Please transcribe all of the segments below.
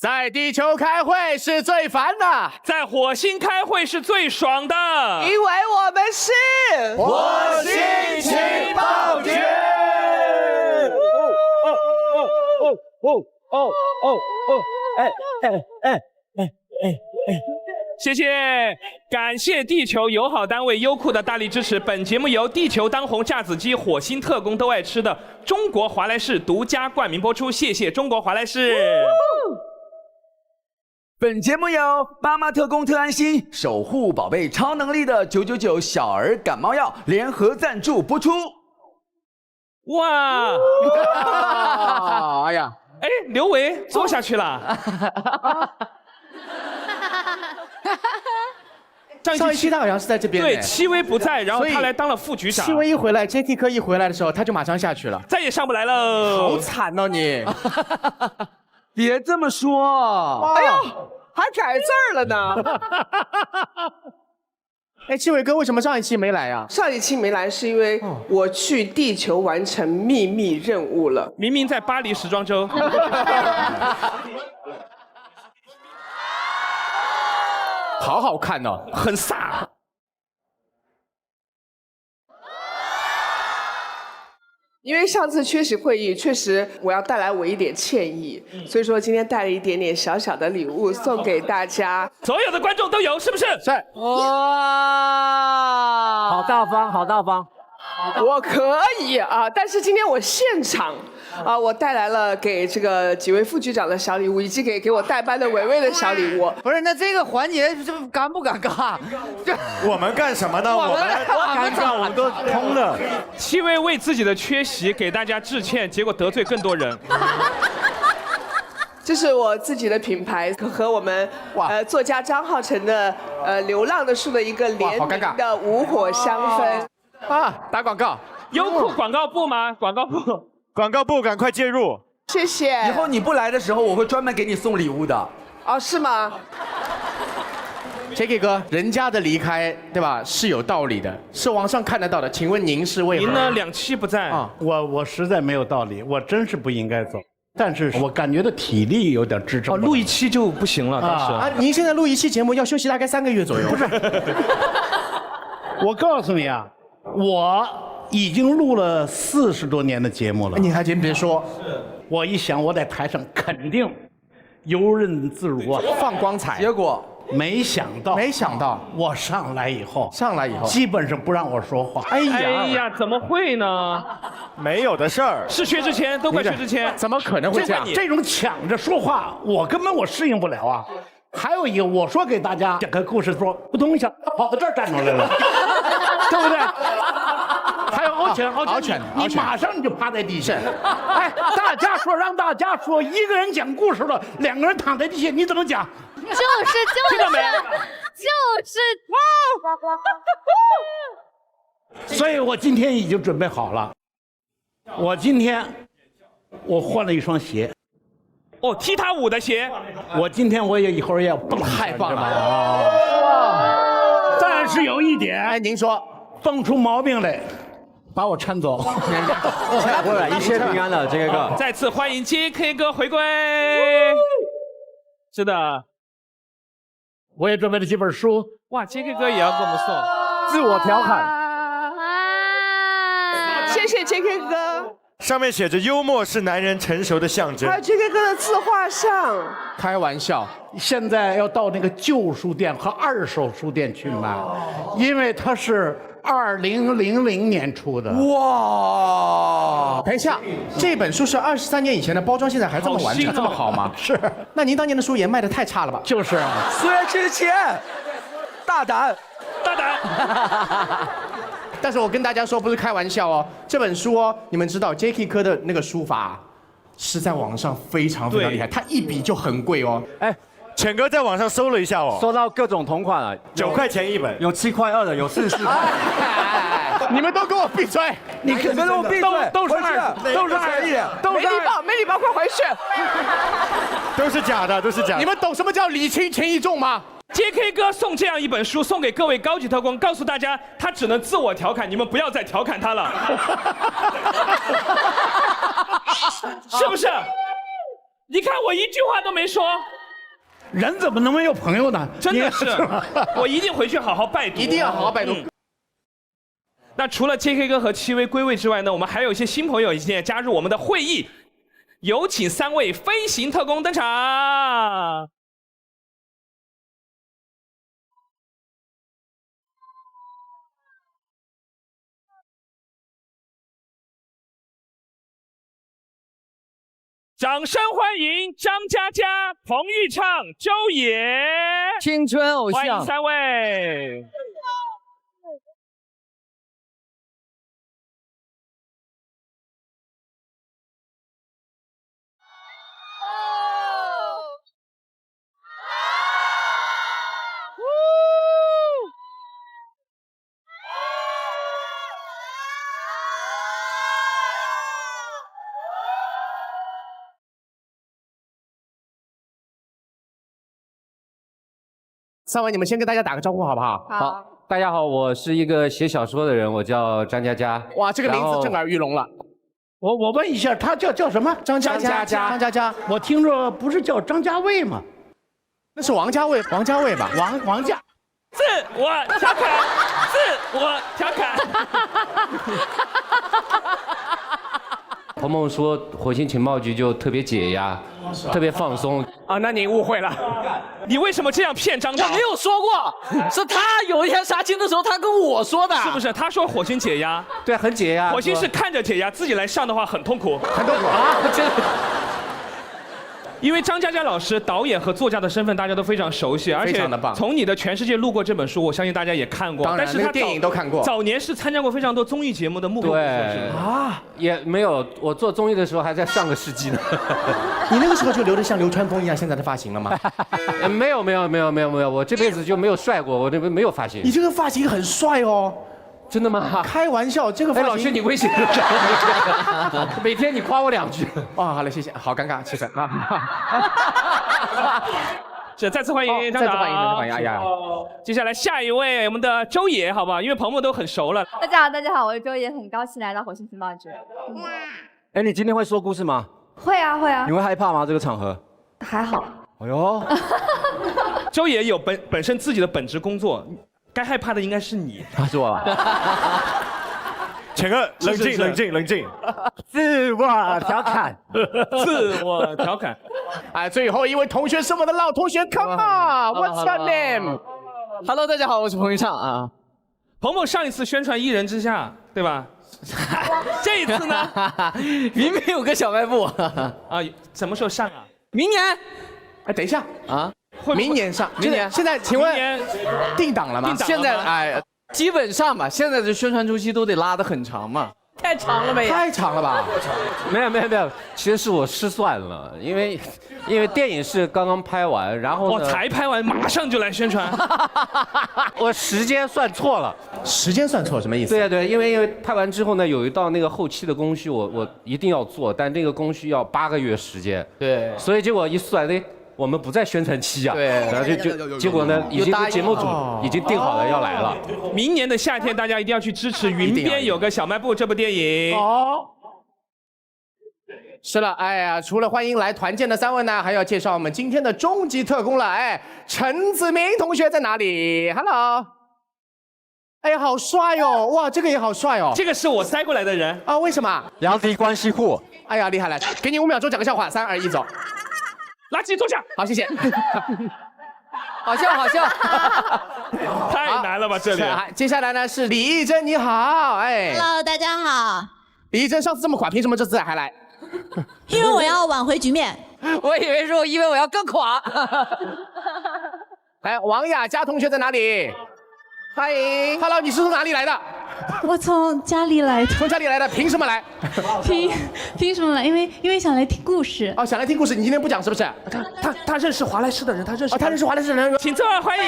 在地球开会是最烦的，在火星开会是最爽的，因为我们是火星情报局。谢谢，感谢地球友好单位优酷的大力支持。本节目由地球当红炸子鸡、火星特工都爱吃的中国华莱士独家冠名播出。谢谢中国华莱士。本节目由妈妈特工特安心守护宝贝超能力的999小儿感冒药联合赞助播出。哇！哎呀，哎，刘维坐下去了。上一期他好像是在这边。对，戚薇不在，然后他来当了副局长。戚薇一回来 ，JT 科一回来的时候，他就马上下去了，再也上不来了。好惨哦你！别这么说，哎呦，还改字儿了呢。哎，戚薇哥为什么上一期没来呀？上一期没来是因为我去地球完成秘密任务了。明明在巴黎时装周。好好看哦，很飒。因为上次缺席会议，确实我要带来我一点歉意，所以说今天带了一点点小小的礼物送给大家。所有的观众都有，是不是？是。哇，好大方，好大方。我可以啊，但是今天我现场啊，我带来了给这个几位副局长的小礼物，以及给我代班的伟伟的小礼物。不是，那这个环节这尴不尴尬？我们干什么呢？我们尴尬，我们都空的。戚薇为自己的缺席给大家致歉，结果得罪更多人。这是我自己的品牌和我们作家张浩成的流浪的树的一个联名的无火香氛。啊，打广告，优酷广告部吗？广告部，广告部赶快介入！谢谢。以后你不来的时候，我会专门给你送礼物的。哦，是吗 ？JK 哥，人家的离开，对吧？是有道理的，是网上看得到的。请问您是为何？您呢？2期不在啊？我实在没有道理，我真是不应该走。但是我感觉到体力有点支撑。录一期就不行了，当时啊，您现在录一期节目要休息大概3个月左右。不是，我告诉你啊。我已经录了40多年的节目了，你还真别说，我一想我在台上肯定游刃自如啊，放光彩。结果没想到我上来以后，基本上不让我说话。哎呀，怎么会呢？没有的事儿，是薛之谦，都怪薛之谦。怎么可能会这样？这种抢着说话，我根本适应不了啊。还有一个，我说给大家讲个故事，说扑通一下，他跑到这儿站出来了，对不对？还有獒犬，你马上你就趴在地下。哎，大家说让大家说，一个人讲故事了，2个人躺在地下，你怎么讲？听到没？所以我今天已经准备好了。我换了一双鞋。哦，踢踏舞的鞋。我今天一会儿也要蹦，太棒了！哇！但是有一点，哎，您说，蹦出毛病来，把我搀走。不然一切平安了，JK 哥。再次欢迎 JK 哥回归。是的，我也准备了几本书。哇 ，JK 哥也要给我们送。自我调侃。谢谢 JK 哥。上面写着“幽默是男人成熟的象征”。还有 JK 哥的自画像。开玩笑，现在要到那个旧书店和二手书店去买，因为它是2000年出的。哇！等一下，这本书是23年以前的包装，现在还这么完整，这么好吗？是。那您当年的书也卖得太差了吧？就是啊。薛之谦，大胆。但是我跟大家说，不是开玩笑哦，这本书哦，你们知道 JK 科的那个书法是在网上非常厉害，他一笔就很贵哦。哎，浅哥在网上搜了一下哦，搜到各种同款了，9块钱一本，有7块2的，有44块。你们都给我闭嘴！你给我闭嘴！都是二，没礼貌，快回去！都是假的，都是假的。你们懂什么叫礼轻情意重吗？ JK 哥送这样一本书送给各位高级特工，告诉大家他只能自我调侃，你们不要再调侃他了，是不是？你看我一句话都没说，人怎么能没有朋友呢？真的是，我一定回去好好拜读，一定要好好拜读。那除了 JK 哥和戚薇归位之外呢，我们还有一些新朋友已经加入我们的会议，有请3位飞行特工登场。掌声欢迎张嘉佳、彭昱畅、周也，青春偶欢迎像。 3位。3位，你们先跟大家打个招呼好不好？好，大家好，我是一个写小说的人，我叫张嘉佳。哇，这个名字震耳欲聋了。我问一下，他叫什么？张嘉佳，我听说不是叫张家卫吗？那是王家卫吧？王家。自我调侃，自我调侃。鹏鹏说火星情报局就特别解压，特别放松。啊，那您误会了。你为什么这样骗张导？我没有说过，是他有一天杀青的时候，他跟我说的，是不是？他说火星解压，对，很解压。火星是看着解压，自己来上的话很痛苦。很痛苦啊！这因为张嘉佳老师导演和作家的身份大家都非常熟悉，而且非常的棒从你的全世界路过这本书，我相信大家也看过。当然但是他那个电影都看过早年是参加过非常多综艺节目的幕后工作对是吧啊，也没有，我做综艺的时候还在上个世纪呢。你那个时候就留得像流川枫一样现在的发型了吗？没有，我这辈子就没有帅过，我这没有发型你。这个发型很帅哦。真的吗？开玩笑，这个发哎，型。老师你危险了，每天你夸我2句。哦，好了，谢谢，好尴尬，其实啊。是再次欢迎张导，再次欢迎，再次欢迎，哎呀。接下来下一位我们的周也，好不好？因为鹏鹏都很熟了。大家好，大家好，我是周也，很高兴来到火星情报局。哎，你今天会说故事吗？会啊会啊你，会害怕吗？这个场合？还好。哎呦，周也有本身自己的本职工作，该害怕的应该是你。他是我吧？钱哥，冷静。自我调侃。自我调侃。哎，最后一位同学是我们的老同学，Come on，What's your name？Hello， 大家好，我是彭昱畅啊。鹏鹏上一次宣传《一人之下》，对吧？这一次呢？明明有个小卖部啊，什么时候上啊？明年哎，等一下，啊，明年上，明年现在请问明年定档了吗？定档现在哎，基本上吧，现在的宣传周期都得拉得很长嘛。太长了呗。太长了吧？没有，其实是我失算了，因为电影是刚刚拍完，然后我呢才拍完，马上就来宣传。我时间算错了。时间算错什么意思？对，因为拍完之后呢，有一道那个后期的工序，我一定要做，但那个工序要8个月时间。对，所以结果一算，哎，我们不在宣传期啊。对然后结果呢，已经跟节目组已经定好了要来了。明年的夏天，大家一定要去支持《云边有个小卖部》这部电影。哦。是了，哎呀，除了欢迎来团建的3位呢，还要介绍我们今天的终极特工了。哎，陈子明同学在哪里 ？Hello。哎呀，好帅哦！哇，这个也好帅哦。这个是我塞过来的人啊？为什么？梁迪关系户。哎呀，厉害了！给你5秒钟讲个笑话，3、2、1，走。垃圾坐下。好，谢谢。好笑。太难了吧这里。接下来呢是李艺珍，你好，哎。Hello，大家好。李艺珍上次这么垮，凭什么这次还来？因为我要挽回局面。我以为说，因为我要更垮。来，王雅佳同学在哪里？欢迎。Hello， 你是从哪里来的？我从家里来的。从家里来的，凭什么来？凭什么来？因为想来听故事。哦，想来听故事，你今天不讲是不是？他认识华莱士的人，他认识。他认识华莱士的人，请坐，欢迎。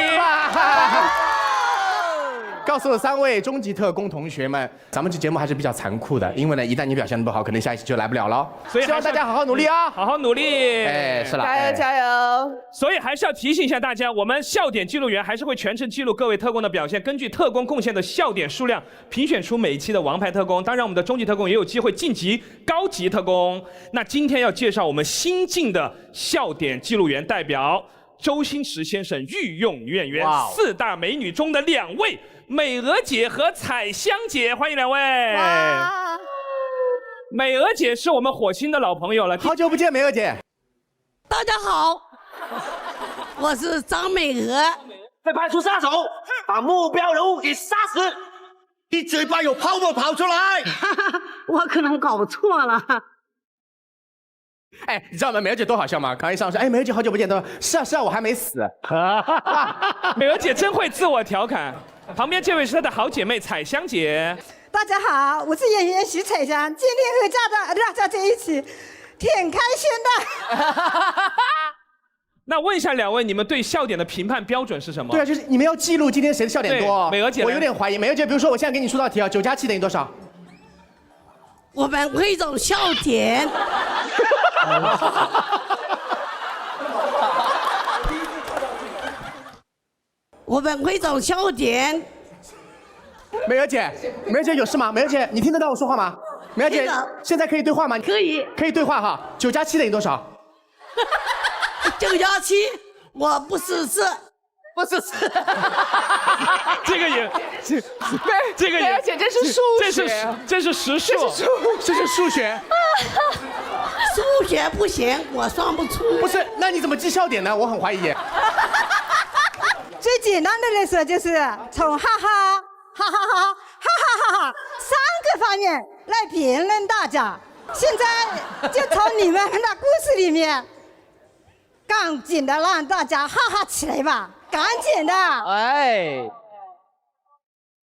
告诉3位终极特工同学们，咱们这节目还是比较残酷的，因为呢，一旦你表现得不好，可能下一期就来不了了。所以希望大家好好努力啊，好好努力。哎，是了，加油加油！所以还是要提醒一下大家，我们笑点记录员还是会全程记录各位特工的表现，根据特工贡献的笑点数量，评选出每一期的王牌特工。当然，我们的终极特工也有机会晋级高级特工。那今天要介绍我们新晋的笑点记录员代表。周星驰先生御用女演员4大美女中的2位，美娥姐和彩香姐，欢迎2位。美娥姐是我们火星的老朋友了，好久不见，美娥姐。大家好，我是张美娥。被派出杀手，把目标人物给杀死。你嘴巴有泡沫跑出来！我可能搞错了。哎，你知道吗？美娥姐多好笑吗？刚一上说，哎，美娥姐好久不见，都说是啊是啊，我还没死。美娥姐真会自我调侃。旁边这位是她的好姐妹彩香姐。大家好，我是演员徐彩香，今天和大家在一起，挺开心的。那问一下2位，你们对笑点的评判标准是什么？对啊，就是你们要记录今天谁的笑点多。美娥姐，我有点怀疑。美娥姐，比如说我现在给你出道题啊，9加7等于多少？我们会总笑点。我们会总笑点。美娥姐，美娥姐有事吗？美娥姐，你听得到我说话吗？美娥姐，现在可以对话吗？可以，可以对话哈。9加7等于多少？9加7，我不是是。不是，这个也，这个也，而且这是数学，这是实数，这是数学，数学不行，我算不出。不是，那你怎么记笑点呢？我很怀疑。最简单的来说，就是从哈哈、哈哈哈、哈哈哈哈3个方面来评论大家。现在就从你们的故事里面，赶紧的让大家哈哈起来吧。赶紧的！哎，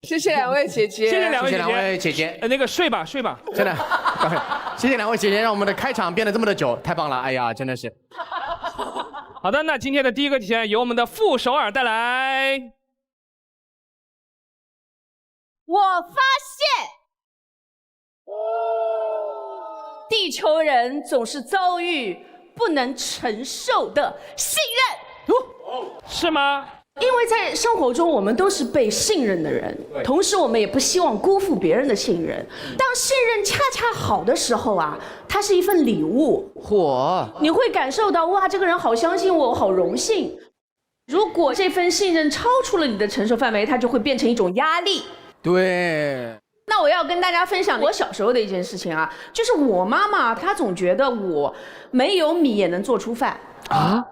谢谢2位姐姐，谢谢2位姐姐。那个睡吧，睡吧，真的，谢谢2位姐姐，让我们的开场变得这么的久，太棒了！哎呀，真的是。好的，那今天的第一个题由我们的傅首尔带来。我发现，地球人总是遭遇不能承受的信任。是吗？因为在生活中，我们都是被信任的人，同时我们也不希望辜负别人的信任。当信任恰恰好的时候啊，它是一份礼物。你会感受到哇，这个人好相信我，我好荣幸。如果这份信任超出了你的承受范围，它就会变成一种压力。对。那我要跟大家分享我小时候的一件事情啊，就是我妈妈她总觉得我没有米也能做出饭啊。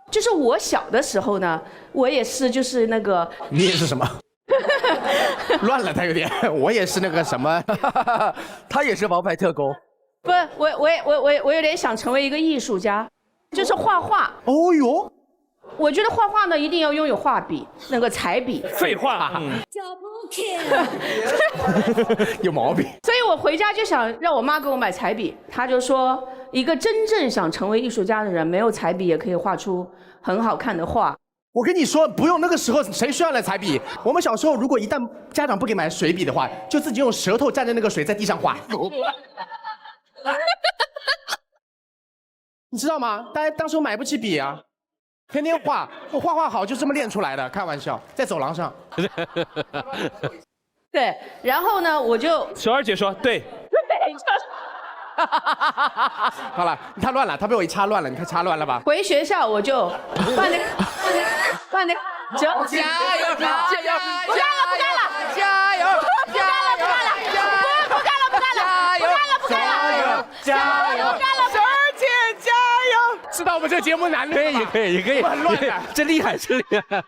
就是我小的时候呢，我也是就是那个，你也是什么？乱了，他有点。我也是那个什么，他也是王牌特工。不是，我有点想成为一个艺术家，就是画画。哦哟，我觉得画画呢一定要拥有画笔，那个彩笔。废话。有毛病。所以我回家就想让我妈给我买彩笔，她就说，一个真正想成为艺术家的人，没有彩笔也可以画出很好看的画。我跟你说，不用，那个时候谁需要来彩笔？我们小时候如果一旦家长不给买水笔的话，就自己用舌头蘸着那个水在地上画。你知道吗？大家当时买不起笔啊，天天画，我画好就这么练出来的，开玩笑，在走廊上。对，然后呢，我就首尔姐说对。好了，你太乱了，他被我一插乱了，你看插乱了吧？回学校我就把那个，加油！加油！加油！加油！不干了！加油！首尔姐加油！知道我们这节目难的吗？可以，很乱的，真厉害，真厉害！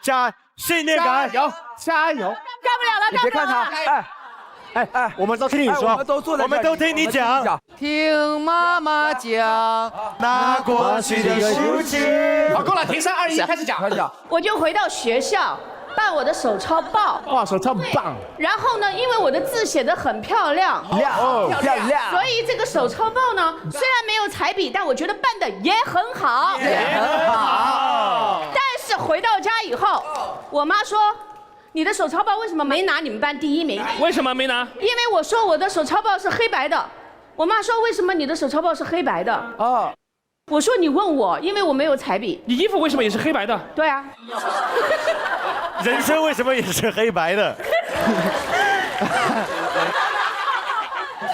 加信念感，加油！干不了了，你别看他，哎，我们都听你说，我们都坐在这，我们都听你讲。听妈妈讲那过去的事情。好，够了，停3、2、1，开始讲。我就回到学校办我的手抄报。哇，手抄棒！然后呢，因为我的字写得很漂亮，漂亮，所以这个手抄报呢，虽然没有彩笔，但我觉得办得也很好。也很好。但是回到家以后，我妈说，你的手抄报为什么没拿你们班第1名？为什么没拿？因为我说我的手抄报是黑白的。我妈说为什么你的手抄报是黑白的？哦，我说你问我，因为我没有彩笔。你衣服为什么也是黑白的？对啊。人生为什么也是黑白的？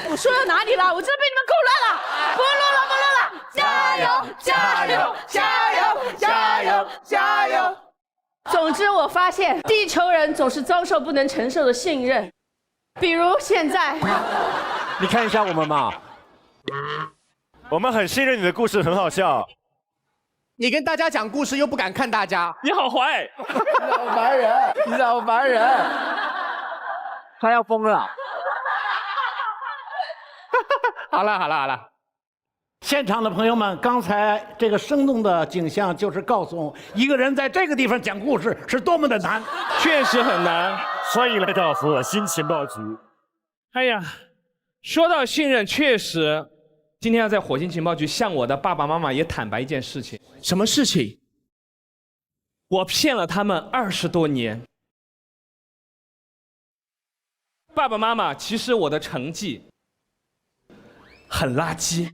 我说到哪里了？我真的被你们搞乱了！不录了，不录了！加油，加油，加油，加油，加油！总之，我发现地球人总是遭受不能承受的信任，比如现在。你看一下我们嘛，我们很信任你的故事，很好笑。你跟大家讲故事又不敢看大家，你好坏，你好烦人，你好烦人，他要疯了。好了好了好了，现场的朋友们，刚才这个生动的景象就是告诉我，一个人在这个地方讲故事是多么的难，确实很难。欢迎来到火星情报局。哎呀，说到信任，确实，今天要在火星情报局向我的爸爸妈妈也坦白一件事情。什么事情？我骗了他们20多年。爸爸妈妈，其实我的成绩很垃圾。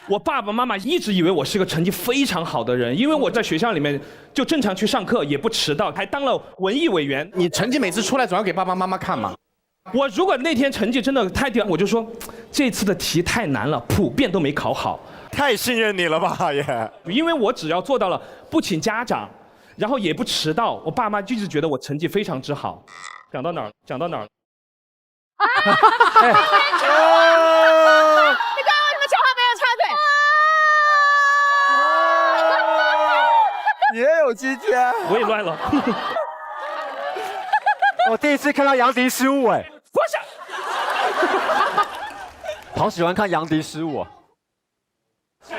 我爸爸妈妈一直以为我是个成绩非常好的人，因为我在学校里面就正常去上课，也不迟到，还当了文艺委员。你成绩每次出来总要给爸爸妈妈看嘛。我如果那天成绩真的太低，我就说这次的题太难了，普遍都没考好。太信任你了吧也。因为我只要做到了不请家长，然后也不迟到，我爸妈就一直觉得我成绩非常之好。讲到哪儿？讲到哪儿？你刚刚为什么讲话没有插嘴？你也有今天，我也乱了。我第一次看到杨迪失误哎。不是。好喜欢看杨迪失误。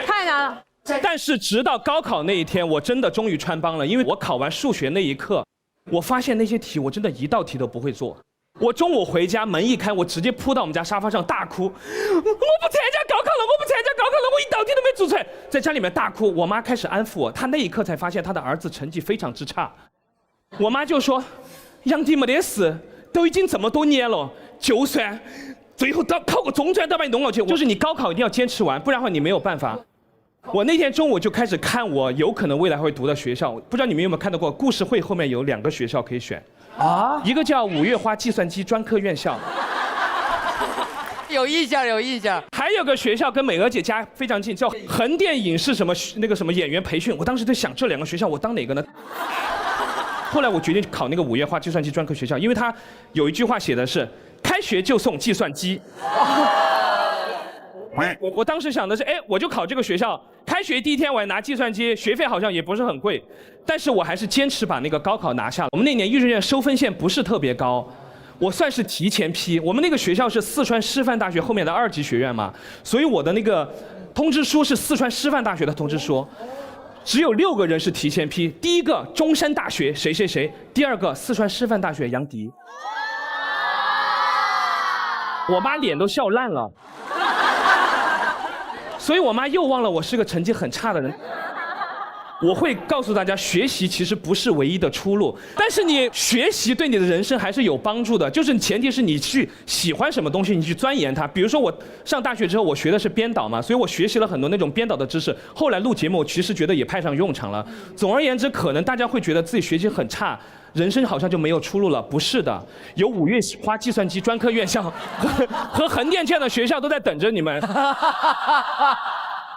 太难了。但是直到高考那一天，我真的终于穿帮了，因为我考完数学那一刻，我发现那些题我真的一道题都不会做。我中午回家门一开，我直接扑到我们家沙发上大哭，我不参加高考了，我不参加高考了，我一道题都没做出来，在家里面大哭。我妈开始安抚我，她那一刻才发现她的儿子成绩非常之差。我妈就说：“杨迪没得事，都已经这么多年了，就算最后考个中专都把你弄了去，就是你高考一定要坚持完，不然的话你没有办法。”我那天中午就开始看我有可能未来会读的学校，不知道你们有没有看到过故事会后面有2个学校可以选啊，一个叫五月花计算机专科院校，有印象有印象，还有个学校跟美娥姐家非常近，叫横店影视什么那个什么演员培训。我当时在想这2个学校我当哪个呢？后来我决定考那个五月花计算机专科学校，因为它有一句话写的是开学就送计算机。我当时想的是，哎，我就考这个学校，开学第一天我还拿计算机，学费好像也不是很贵，但是我还是坚持把那个高考拿下了。我们那年艺术院收分线不是特别高，我算是提前批。我们那个学校是四川师范大学后面的2级学院嘛，所以我的那个通知书是四川师范大学的通知书，只有6个人是提前批，第一个中山大学谁谁谁，第2个四川师范大学杨迪。我妈脸都笑烂了。所以我妈又忘了我是个成绩很差的人。我会告诉大家，学习其实不是唯一的出路，但是你学习对你的人生还是有帮助的，就是前提是你去喜欢什么东西，你去钻研它。比如说我上大学之后，我学的是编导嘛，所以我学习了很多那种编导的知识，后来录节目其实觉得也派上用场了。总而言之，可能大家会觉得自己学习很差，人生好像就没有出路了，不是的，有五月花计算机专科院校和横店这样的学校都在等着你们。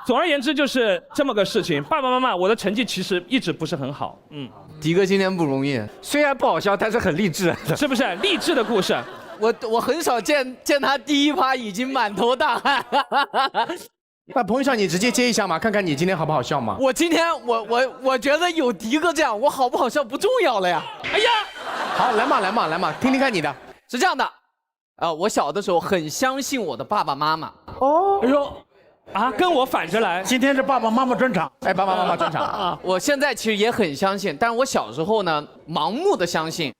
总而言之就是这么个事情。爸爸妈妈，我的成绩其实一直不是很好。迪哥今天不容易，虽然不好笑，但是很励志，是不是？励志的故事。我很少见他第一趴已经满头大汗。那彭昱畅，你直接接一下嘛，看看你今天好不好笑嘛？我今天我觉得有迪哥这样，我好不好笑不重要了呀。哎呀，好，来嘛，听听看你的。是这样的，我小的时候很相信我的爸爸妈妈。哦，哎呦。啊，跟我反着来。今天是爸爸妈妈专场。哎，爸爸妈妈专场。我现在其实也很相信，但是我小时候呢，盲目的相信。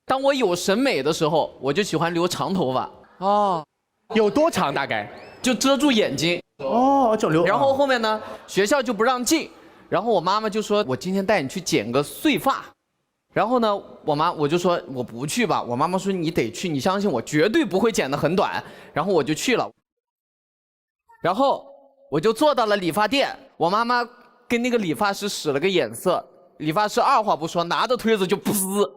当我有审美的时候，我就喜欢留长头发。哦，有多长大概？就遮住眼睛。哦，就留。然后后面呢，学校就不让进，然后我妈妈就说：“我今天带你去剪个碎发。”然后呢，我就说我不去吧，我妈妈说你得去，你相信我，绝对不会剪得很短。然后我就去了，然后我就坐到了理发店，我妈妈跟那个理发师使了个眼色，理发师二话不说，拿着推子就噗，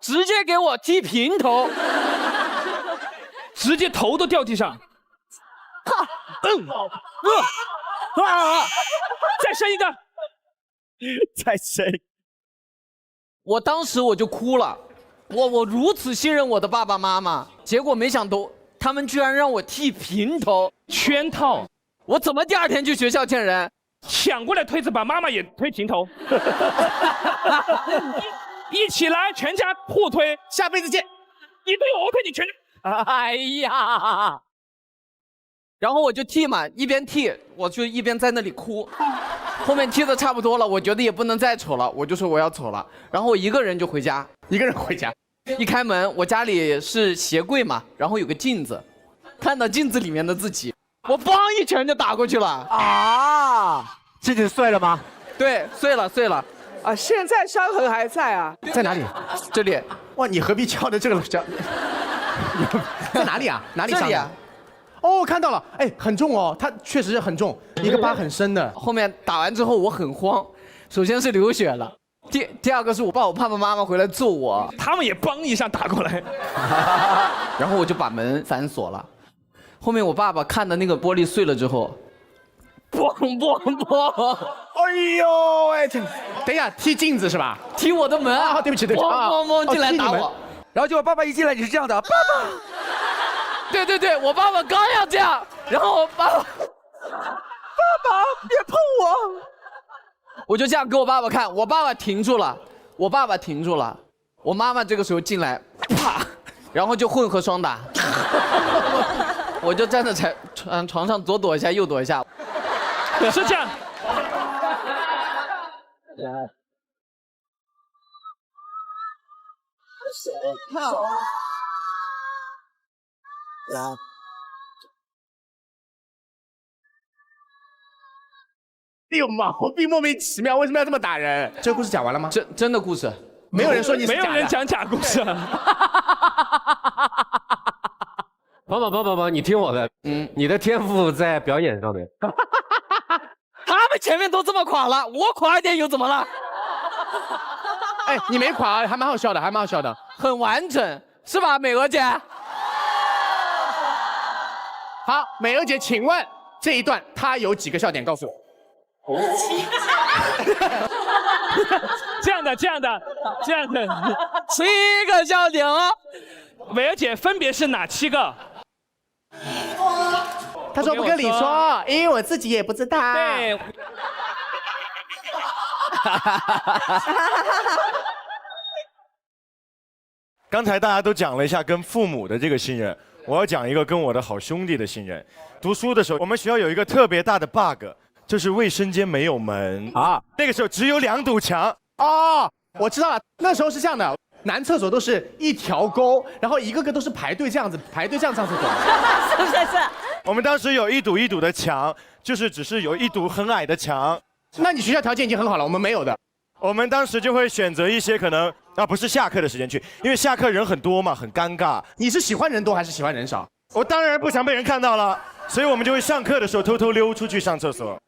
直接给我剃平头，直接头都掉地上。再生一个，再生。我当时我就哭了，我如此信任我的爸爸妈妈，结果没想到他们居然让我剃平头，圈套。我怎么第二天去学校见人？抢过来推子把妈妈也推平头，一起来全家互推，下辈子见。你推我推你全家。哎呀！然后我就剃嘛，一边剃我就一边在那里哭。后面剃的差不多了，我觉得也不能再丑了，我就说我要走了。然后我一个人就回家，一个人回家。一开门，我家里是鞋柜嘛，然后有个镜子，看到镜子里面的自己，我梆一拳就打过去了。啊！镜子碎了吗？对，碎了。啊，现在伤痕还在啊？在哪里？这里。哇，你何必敲的这个叫？在哪里啊？哪里伤的？哦，看到了，哎，很重哦，它确实很重，一个疤很深的。后面打完之后我很慌，首先是流血了，第二个是我爸爸妈妈回来揍我，他们也梆一下打过来，然后我就把门反锁了。后面我爸爸看的那个玻璃碎了之后，砰！哎呦喂，等一下，踢镜子是吧？踢我的门啊！对不起砰进来打我，然后结果爸爸一进来你是这样的，爸爸。对，我爸爸刚要这样，然后我爸爸别碰我，我就这样给我爸爸看，我爸爸停住了，我妈妈这个时候进来，啪，然后就混合双打，我就站在床上左躲一下右躲一下，是这样。有毛病，莫名其妙，为什么要这么打人？这个故事讲完了吗？真的故事，没有人说你是假的，没有人讲假故事。宝，你听我的，你的天赋在表演上面。他们前面都这么垮了，我垮一点又怎么了？哎，你没垮，还蛮好笑的，很完整，是吧，美娥姐？好，美娥姐，请问这一段她有几个笑点？告诉我。这样的，7个笑点哦。美娥姐分别是哪7个？她说不跟你说，因为我自己也不知道。对。刚才大家都讲了一下跟父母的这个信任，我要讲一个跟我的好兄弟的信任。读书的时候，我们学校有一个特别大的 bug， 就是卫生间没有门啊，那个时候只有2堵墙。哦，我知道了，那时候是这样的，男厕所都是一条沟，然后一个个都是排队这样上厕所。是。我们当时有一堵一堵的墙，就是只是有一堵很矮的墙。那你学校条件已经很好了，我们没有的。我们当时就会选择一些可能不是下课的时间去，因为下课人很多嘛，很尴尬。你是喜欢人多还是喜欢人少？我当然不想被人看到了，所以我们就会上课的时候偷偷溜出去上厕所，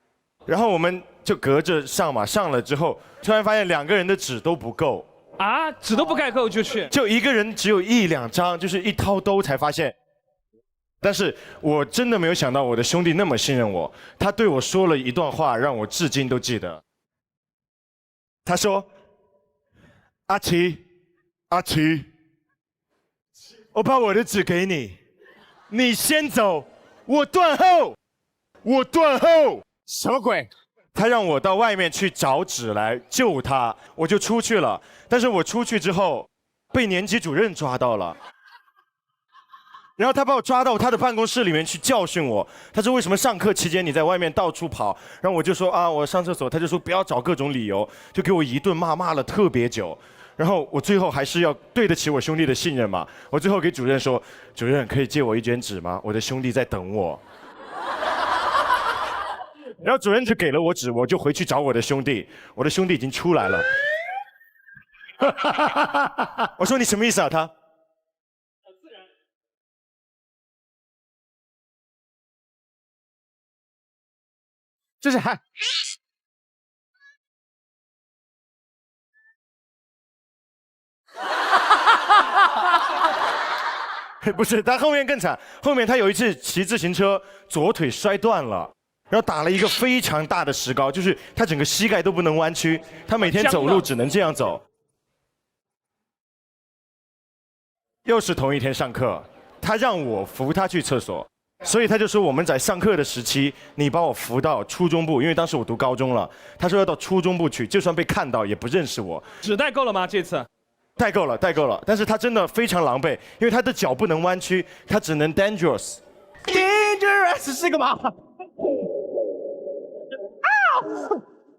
然后我们就隔着上嘛，上了之后突然发现2个人的纸都不够啊，纸都不盖够就去，就一个人只有1、2张，就是一掏兜才发现。但是我真的没有想到我的兄弟那么信任我，他对我说了一段话，让我至今都记得。他说：“阿奇，我把我的纸给你，你先走，我断后。”什么鬼？他让我到外面去找纸来救他，我就出去了。但是我出去之后，被年级主任抓到了。然后他把我抓到他的办公室里面去教训我。他说：“为什么上课期间你在外面到处跑？”然后我就说：“啊，我上厕所。”他就说：“不要找各种理由。”就给我一顿骂了特别久。然后我最后还是要对得起我兄弟的信任嘛。我最后给主任说：“主任，可以借我1卷纸吗？我的兄弟在等我。”然后主任就给了我纸，我就回去找我的兄弟。我的兄弟已经出来了。我说你什么意思啊？他这是还不是，他后面更惨。后面他有一次骑自行车，左腿摔断了，然后打了一个非常大的石膏，就是他整个膝盖都不能弯曲，他每天走路只能这样走。又是同一天上课，他让我扶他去厕所，所以他就说我们在上课的时期，你把我扶到初中部，因为当时我读高中了。他说要到初中部去，就算被看到也不认识我。纸带够了吗？这次？带够了，带够了。但是他真的非常狼狈，因为他的脚不能弯曲，他只能 dangerous。dangerous 是个嘛？啊！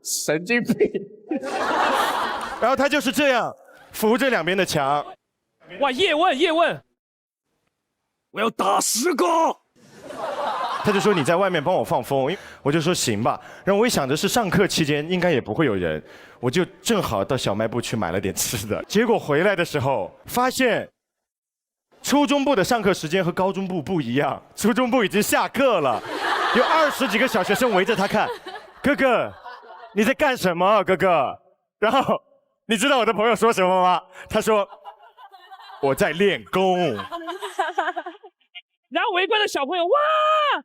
神经病。然后他就是这样扶着两边的墙。哇，叶问，我要打10个。他就说你在外面帮我放风，我就说行吧。然后我一想着是上课期间应该也不会有人，我就正好到小卖部去买了点吃的。结果回来的时候发现，初中部的上课时间和高中部不一样，初中部已经下课了，有20几个小学生围着他看。哥哥，你在干什么？哥哥。然后你知道我的朋友说什么吗？他说我在练功。然后围观的小朋友哇，哎，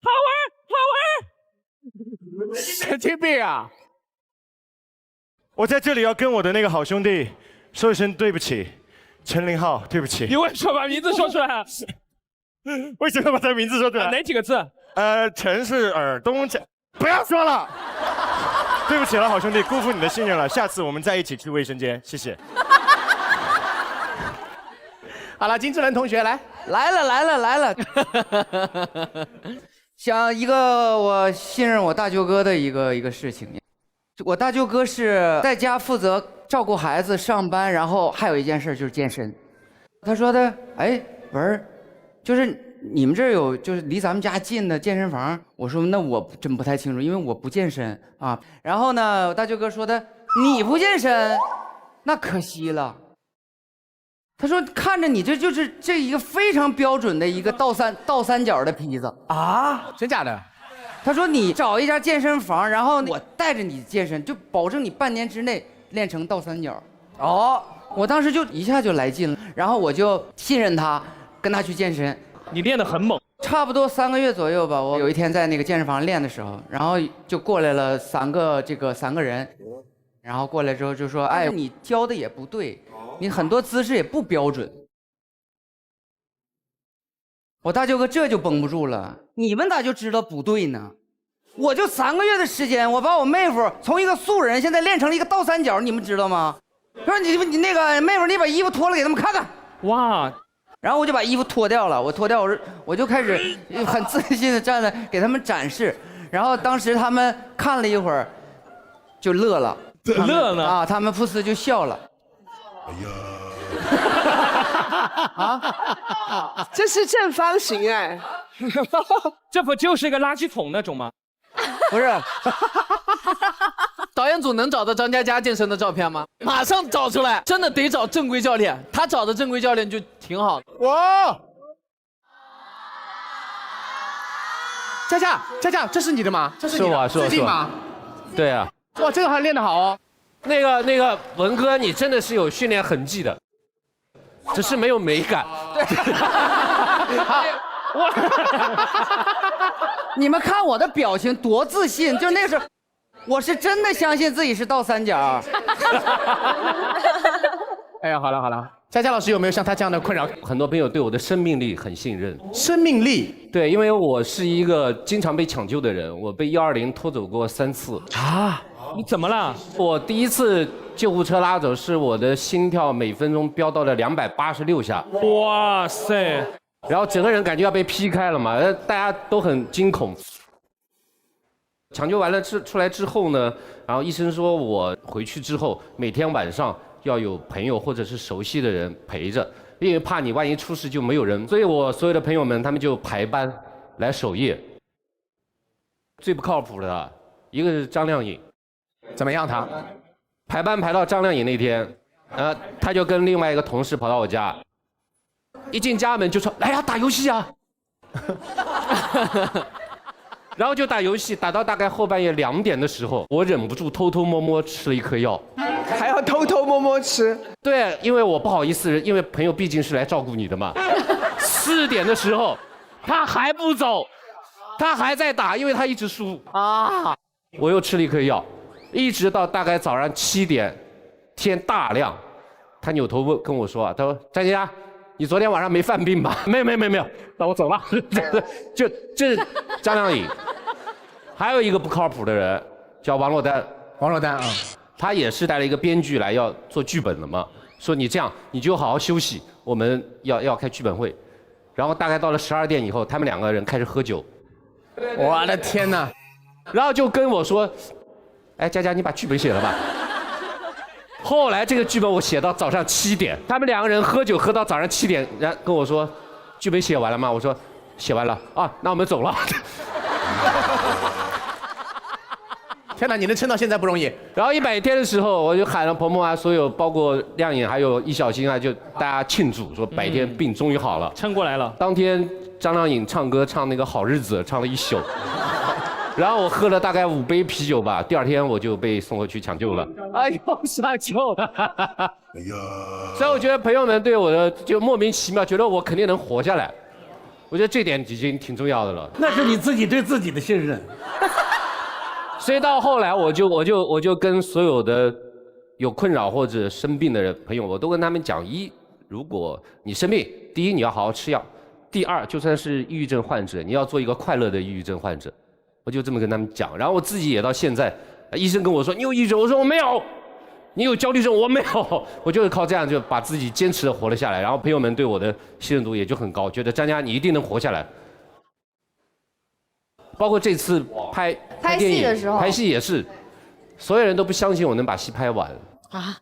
好玩。神经病啊！我在这里要跟我的那个好兄弟说一声对不起，陈林浩，对不起。你为什么把名字说出来啊？为什么把他名字说出来？哪几个字？陈是耳东家。不要说了，对不起了，好兄弟，辜负你的信任了。下次我们再一起去卫生间，谢谢。好了，金志伦同学来了，想一个我信任我大舅哥的一个事情。我大舅哥是在家负责照顾孩子、上班，然后还有一件事就是健身。他说的，哎，文儿，就是你们这儿有就是离咱们家近的健身房？我说那我真不太清楚，因为我不健身啊。然后呢，我大舅哥说的，你不健身，那可惜了。他说：“看着你就是这一个非常标准的一个倒三角的坯子啊，真假的？”他说：“你找一家健身房，然后我带着你健身，就保证你半年之内练成倒三角。”哦，我当时就一下就来劲了，然后我就信任他，跟他去健身。你练得很猛，差不多3个月左右吧。我有一天在那个健身房练的时候，然后就过来了3个人，然后过来之后就说：“哎，你教的也不对。”你很多姿势也不标准，我大舅哥这就绷不住了。你们咋就知道不对呢？我就3个月的时间，我把我妹夫从一个素人现在练成了一个倒三角，你们知道吗？说你那个妹夫，你把衣服脱了给他们看看。哇！然后我就把衣服脱掉了，我就开始很自信的站在给他们展示，然后当时他们看了一会儿，就乐了。乐了啊！他们噗呲就笑了。啊，这是正方形哎，这不就是一个垃圾桶那种吗？不是，导演组能找到张嘉佳健身的照片吗？马上找出来，真的得找正规教练，他找的正规教练就挺好。哇！佳佳，这是你的吗？这是你的是我最近吗？对啊。哇，这个还练得好哦。那个文哥，你真的是有训练痕迹的，只是没有美感。你们看我的表情多自信，就那时候，我是真的相信自己是倒三角。哎呀，好了，佳佳老师有没有像他这样的困扰？很多朋友对我的生命力很信任。生命力？对，因为我是一个经常被抢救的人，我被120拖走过3次。啊？你怎么了？我第一次救护车拉走，是我的心跳每分钟飙到了286下。哇塞！然后整个人感觉要被劈开了嘛，大家都很惊恐。抢救完了出来之后呢，然后医生说我回去之后每天晚上要有朋友或者是熟悉的人陪着，因为怕你万一出事就没有人，所以我所有的朋友们他们就排班来守夜。最不靠谱的一个是张靓颖。怎么样他？排班排到张靓颖那天，他就跟另外一个同事跑到我家，一进家门就说：“来呀，打游戏啊！”然后就打游戏，打到大概后半夜2点的时候，我忍不住偷偷摸摸吃了一颗药，还要偷偷摸摸吃。对，因为我不好意思，因为朋友毕竟是来照顾你的嘛。4点的时候，他还不走，他还在打，因为他一直输啊。我又吃了一颗药，一直到大概早上7点，天大亮，他扭头跟我说：“他说张杰啊，你昨天晚上没犯病吧？”没有，那我走了。这张靓颖，还有一个不靠谱的人叫王珞丹。王珞丹啊，他也是带了一个编剧来要做剧本的嘛，说你这样你就好好休息，我们要开剧本会。然后大概到了12点以后，他们2个人开始喝酒。我的天哪！然后就跟我说：“哎，佳佳，你把剧本写了吧。”后来这个剧本我写到早上7点，他们2个人喝酒喝到早上7点，然后跟我说：“剧本写完了吗？”我说：“写完了。”啊，那我们走了。天哪，你能撑到现在不容易。然后100天的时候，我就喊了鹏鹏啊，所有包括亮颖还有易小星啊，就大家庆祝说100天病终于好了，撑过来了。当天张靓颖唱歌唱那个好日子，唱了1宿。然后我喝了大概5杯啤酒吧，第2天我就被送回去抢救了。哎呦，上救了！哎呀！所以我觉得朋友们对我的就莫名其妙，觉得我肯定能活下来。我觉得这点已经挺重要的了。那是你自己对自己的信任。所以到后来，我就跟所有的有困扰或者生病的人朋友，我都跟他们讲：如果你生病，第一你要好好吃药，第二就算是抑郁症患者，你要做一个快乐的抑郁症患者。我就这么跟他们讲，然后我自己也到现在，医生跟我说你有抑郁症，我说我没有；你有焦虑症，我没有。我就是靠这样就把自己坚持的活了下来，然后朋友们对我的信任度也就很高，觉得张佳你一定能活下来。包括这次拍电影戏的时候，拍戏也是，所有人都不相信我能把戏拍完啊。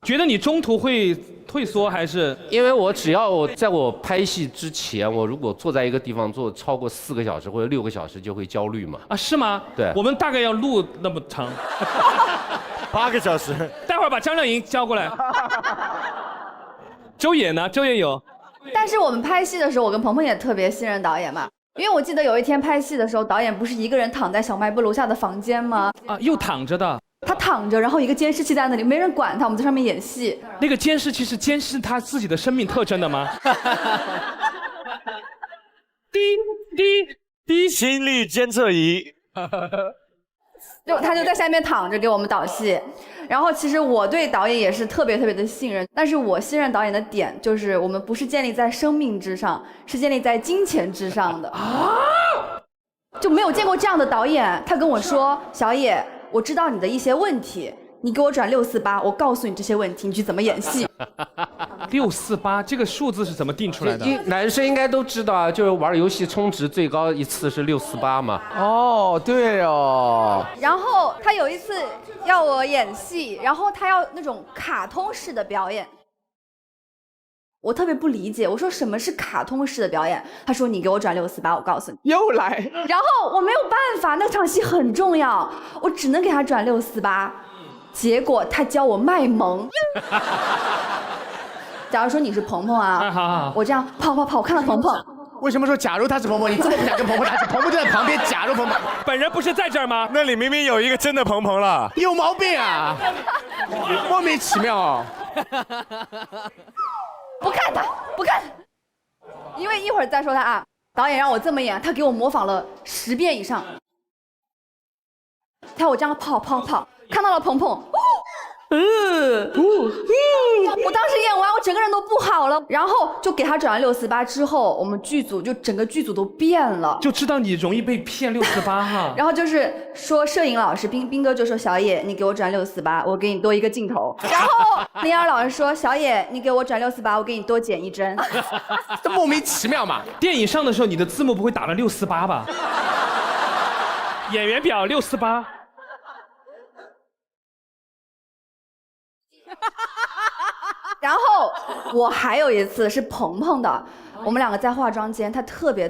觉得你中途会退缩还是？因为我只要在我拍戏之前，我如果坐在一个地方坐超过4个小时或者6个小时，就会焦虑嘛。啊，是吗？对。我们大概要录那么长，8个小时。待会儿把张靓颖叫过来。周也呢？周也有。但是我们拍戏的时候，我跟鹏鹏也特别信任导演嘛。因为我记得有一天拍戏的时候，导演不是一个人躺在小卖部楼下的房间吗？啊，又躺着的。他躺着，然后一个监视器在那里，没人管他，我们在上面演戏。那个监视器是监视他自己的生命特征的吗？滴，心率监测仪。他就在下面躺着给我们导戏。然后其实我对导演也是特别的信任，但是我信任导演的点就是我们不是建立在生命之上，是建立在金钱之上的。啊！就没有见过这样的导演。他跟我说：“小野，我知道你的一些问题，你给我转648，我告诉你这些问题，你去怎么演戏。”648这个数字是怎么定出来的？男生应该都知道啊，就是玩游戏充值最高一次是648嘛。哦，对哦。然后他有一次要我演戏，然后他要那种卡通式的表演。我特别不理解，我说什么是卡通式的表演？他说你给我转648，我告诉你。又来。然后我没有办法，那场戏很重要，我只能给他转648。结果他教我卖萌。假如说你是鹏鹏啊，好，我这样跑，我看到鹏鹏。为什么说假如他是鹏鹏？你这么不想跟鹏鹏谈，鹏鹏就在旁边。假如鹏鹏本人不是在这儿吗？那里明明有一个真的鹏鹏了，有毛病啊！莫名其妙哦。不看他，不看，因为一会儿再说他啊。导演让我这么演，他给我模仿了10遍以上。看我这样跑，看到了鹏鹏。我当时演完，我整个人都不好了，然后就给他转了648之后，我们剧组就整个剧组都变了，就知道你容易被骗648哈。然后就是说摄影老师斌哥就说小野，你给我转648，我给你多一个镜头。然后林儿老师说小野，你给我转648，我给你多剪1帧。这莫名其妙嘛。电影上的时候，你的字幕不会打了648吧？演员表648。然后我还有一次是鹏鹏的，我们2个在化妆间，他特别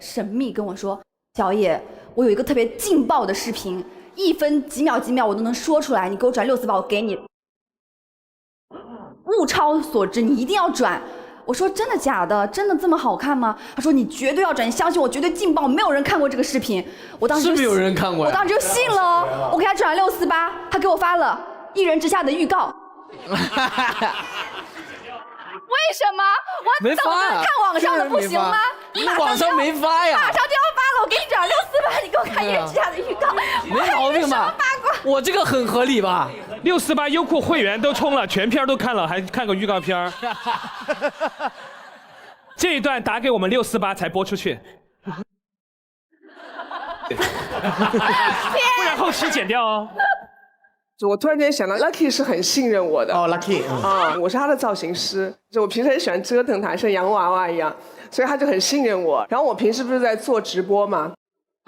神秘跟我说：“小野，我有一个特别劲爆的视频， 1分几秒几秒我都能说出来，你给我转648，我给你。物超所值，你一定要转。我说真的假的？真的这么好看吗？他说你绝对要转，你相信我，绝对劲爆，没有人看过这个视频。我当时是不是有人看过呀？我当时就信了哦，我给他转648，他给我发了《一人之下》的预告。为什么？我没发啊，看网上的不行吗？你网上没发呀？马上就要发了，我给你转648，你给我看《一人之下》的预告。没毛病吧？我这个很合理吧？648优酷会员都充了，全片都看了，还看个预告片。这一段打给我们648才播出去，不然后期剪掉哦。我突然间想到 ，Lucky 是很信任我的。哦 ，Lucky， 啊，我是他的造型师，就我平时很喜欢折腾他，像洋娃娃一样，所以他就很信任我。然后我平时不是在做直播吗？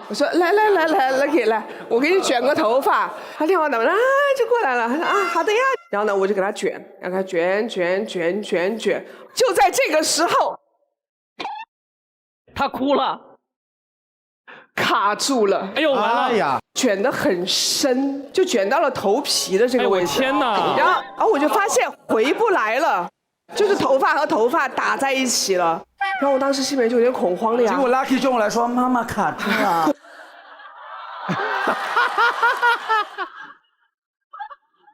我说来 ，Lucky 来，我给你卷个头发。他电话打完啊就过来了，他说啊好的呀。然后呢，我就给他卷，让他卷。就在这个时候，他哭了。卡住了，哎呦完了！哎呀，卷得很深，就卷到了头皮的这个位置。哎、天哪！然后我就发现回不来了，就是头发和头发打在一起了。然后我当时心里面就有点恐慌了呀。结果 Lucky 中午来说：“妈妈卡住了。”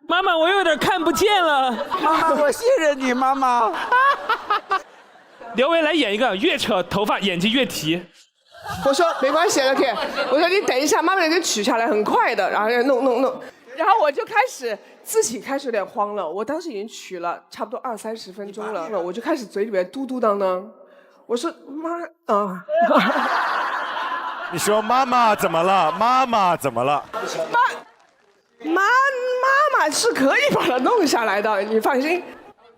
妈妈，我有点看不见了。妈妈，我信任你，妈妈。刘维来演一个，越扯头发眼睛越提。我说没关系 ，Lucky， 我说你等一下，慢慢的就取下来，很快的，然后弄，然后我就自己开始有点慌了。我当时已经取了差不多20-30分钟了，我就开始嘴里面嘟嘟囔囔，我说妈啊，你说妈妈怎么了？妈妈怎么了？妈妈是可以把它弄下来的，你放心。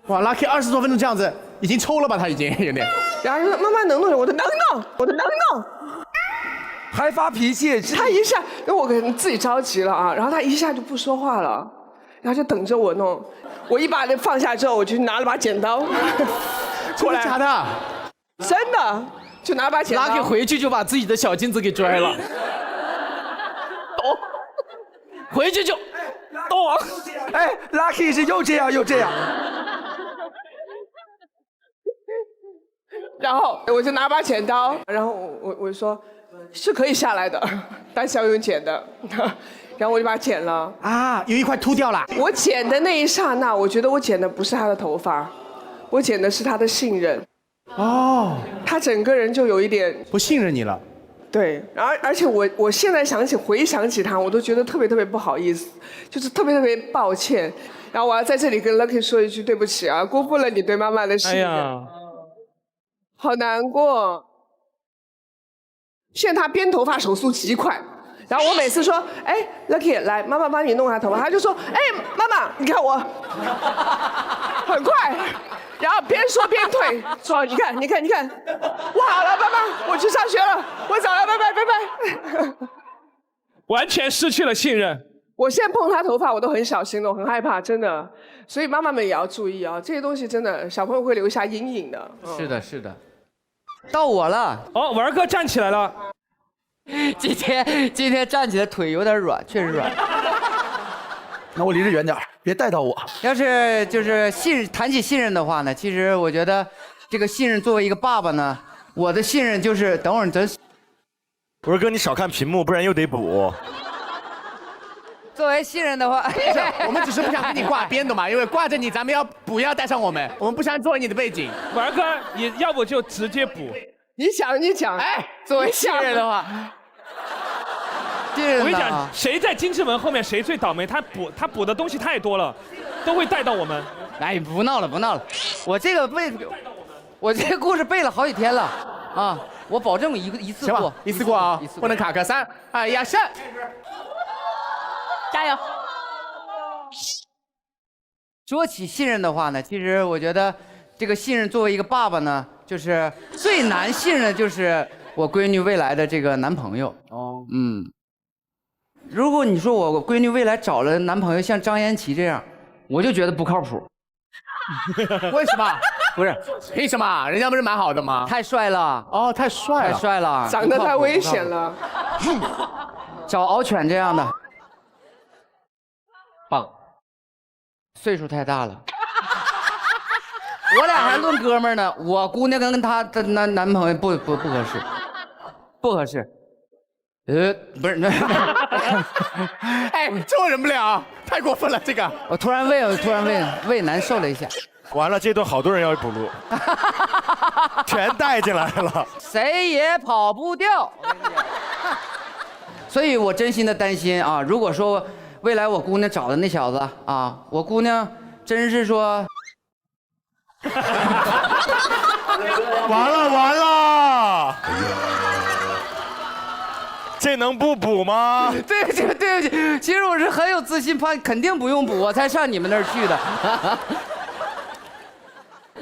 哇 ，Lucky 20多分钟这样子，已经抽了吧？他已经有点。然后说妈妈能弄，我说能弄。还发脾气，他一下，因为我可能自己着急了啊，然后他一下就不说话了，然后就等着我弄。我一把那放下之后，我就拿了把剪刀，真的假的？真的，就拿把剪刀。Lucky 回去就把自己的小金子给拽了，回去就刀王。哎 ，Lucky 是又这样。然后我就拿把剪刀，然后我说。是可以下来的，但是要用剪的。然后我就把它剪了啊，有一块秃掉了。我剪的那一刹那，我觉得我剪的不是他的头发，我剪的是他的信任。哦，他整个人就有一点不信任你了。对，而且我现在回想起他，我都觉得特别不好意思，就是特别抱歉。然后我要在这里跟 Lucky 说一句对不起啊，辜负了你对妈妈的信任。哎呀，好难过。现在他编头发手速极快，然后我每次说，哎 ，Lucky 来，妈妈帮你弄下头发，他就说，哎，妈妈，你看我，很快，然后边说边退，说你看，我好了，爸爸，我去上学了，我走了，拜拜。完全失去了信任。我现在碰他头发我都很小心了，我很害怕，真的。所以妈妈们也要注意啊，这些东西真的小朋友会留下阴影的。是的。到我了哦，玩哥站起来了。今天站起来腿有点软，确实软。那我离着远点，别带到我。要是就是谈起信任的话呢，其实我觉得这个信任作为一个爸爸呢，我的信任就是等会儿咱。文哥，你少看屏幕，不然又得补。作为信任的话，我们只是不想跟你挂边的嘛，因为挂着你，咱们不要带上我们不想作为你的背景。玩哥，你要不就直接补。你讲，哎，作为信任的话，我跟你讲，谁在金志文后面谁最倒霉，他补的东西太多了，都会带到我们。哎，不闹了，我这个故事背了好几天了啊，我保证一次过，一次过啊，不能卡壳。3、2、1，上！加油！说起信任的话呢，其实我觉得这个信任作为一个爸爸呢，就是最难信任的就是我闺女未来的这个男朋友。如果你说我闺女未来找了男朋友像张延齐这样，我就觉得不靠谱。为什么？不是，凭什么？人家不是蛮好的吗？太帅了。哦，太帅了，长得太危险了。找敖犬这样的，棒。岁数太大了。我俩还论哥们儿呢，我姑娘跟她的男朋友不合适，不合适。不是，哎，这忍不了，太过分了，这个。我突然胃难受了一下。完了，这段好多人要补录，全带进来了，谁也跑不掉。所以我真心的担心啊，如果说未来我姑娘找的那小子啊，我姑娘真是说，完了，这能不补吗？对不起，其实我是很有自信，肯定不用补，我才上你们那儿去的。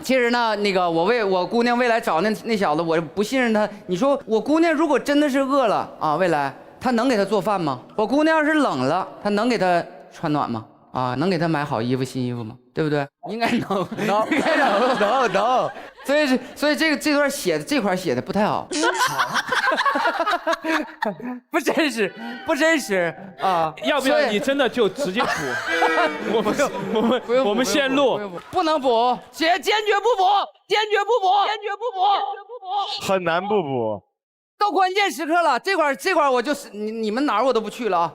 其实呢，那个我为我姑娘未来找那小子，我不信任他。你说我姑娘如果真的是饿了啊，未来他能给她做饭吗？我姑娘要是冷了，他能给她穿暖吗？啊，能给她买好衣服、新衣服吗？对不对？应该能，应该能。所以这段写的这块写的不太好，不真实啊！要不要你真的就直接补？我们先录，不能补，坚决不补，坚决不补。很难不补。到关键时刻了，这块我就是你们哪儿我都不去了啊！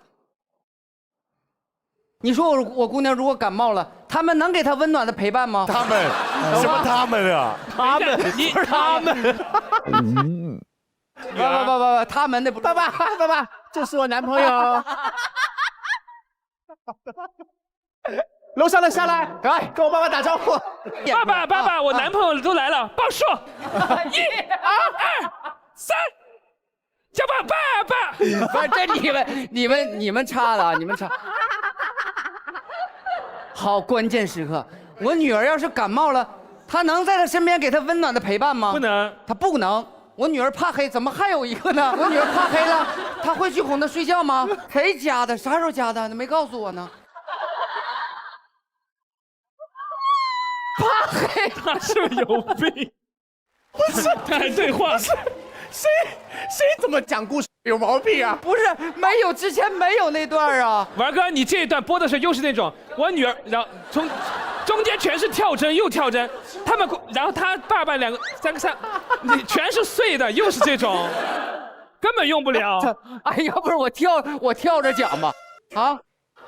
你说我姑娘如果感冒了，他们能给她温暖的陪伴吗？他们什么他们啊？他们。不，他们的不。爸爸，这是我男朋友。楼上的下来，来跟我爸爸打招呼。爸爸，我男朋友都来了，报数。1、2、3，叫爸。不是，这你们插的啊，你们插。好，关键时刻，我女儿要是感冒了，她能在她身边给她温暖的陪伴吗？不能，她不能。我女儿怕黑，怎么还有一个呢？我女儿怕黑了，她会去哄她睡觉吗？谁加的？啥时候加的？没告诉我呢。怕黑，他是不是有病？不是，他还对话。谁怎么讲故事有毛病啊？不是，没有，之前没有那段啊。玩哥，你这一段播的时候又是那种我女儿，然后从中间全是跳针又跳针，他们然后他爸爸2个3个3，你全是碎的，又是这种，根本用不了。哎，要不是我跳着讲吧，啊，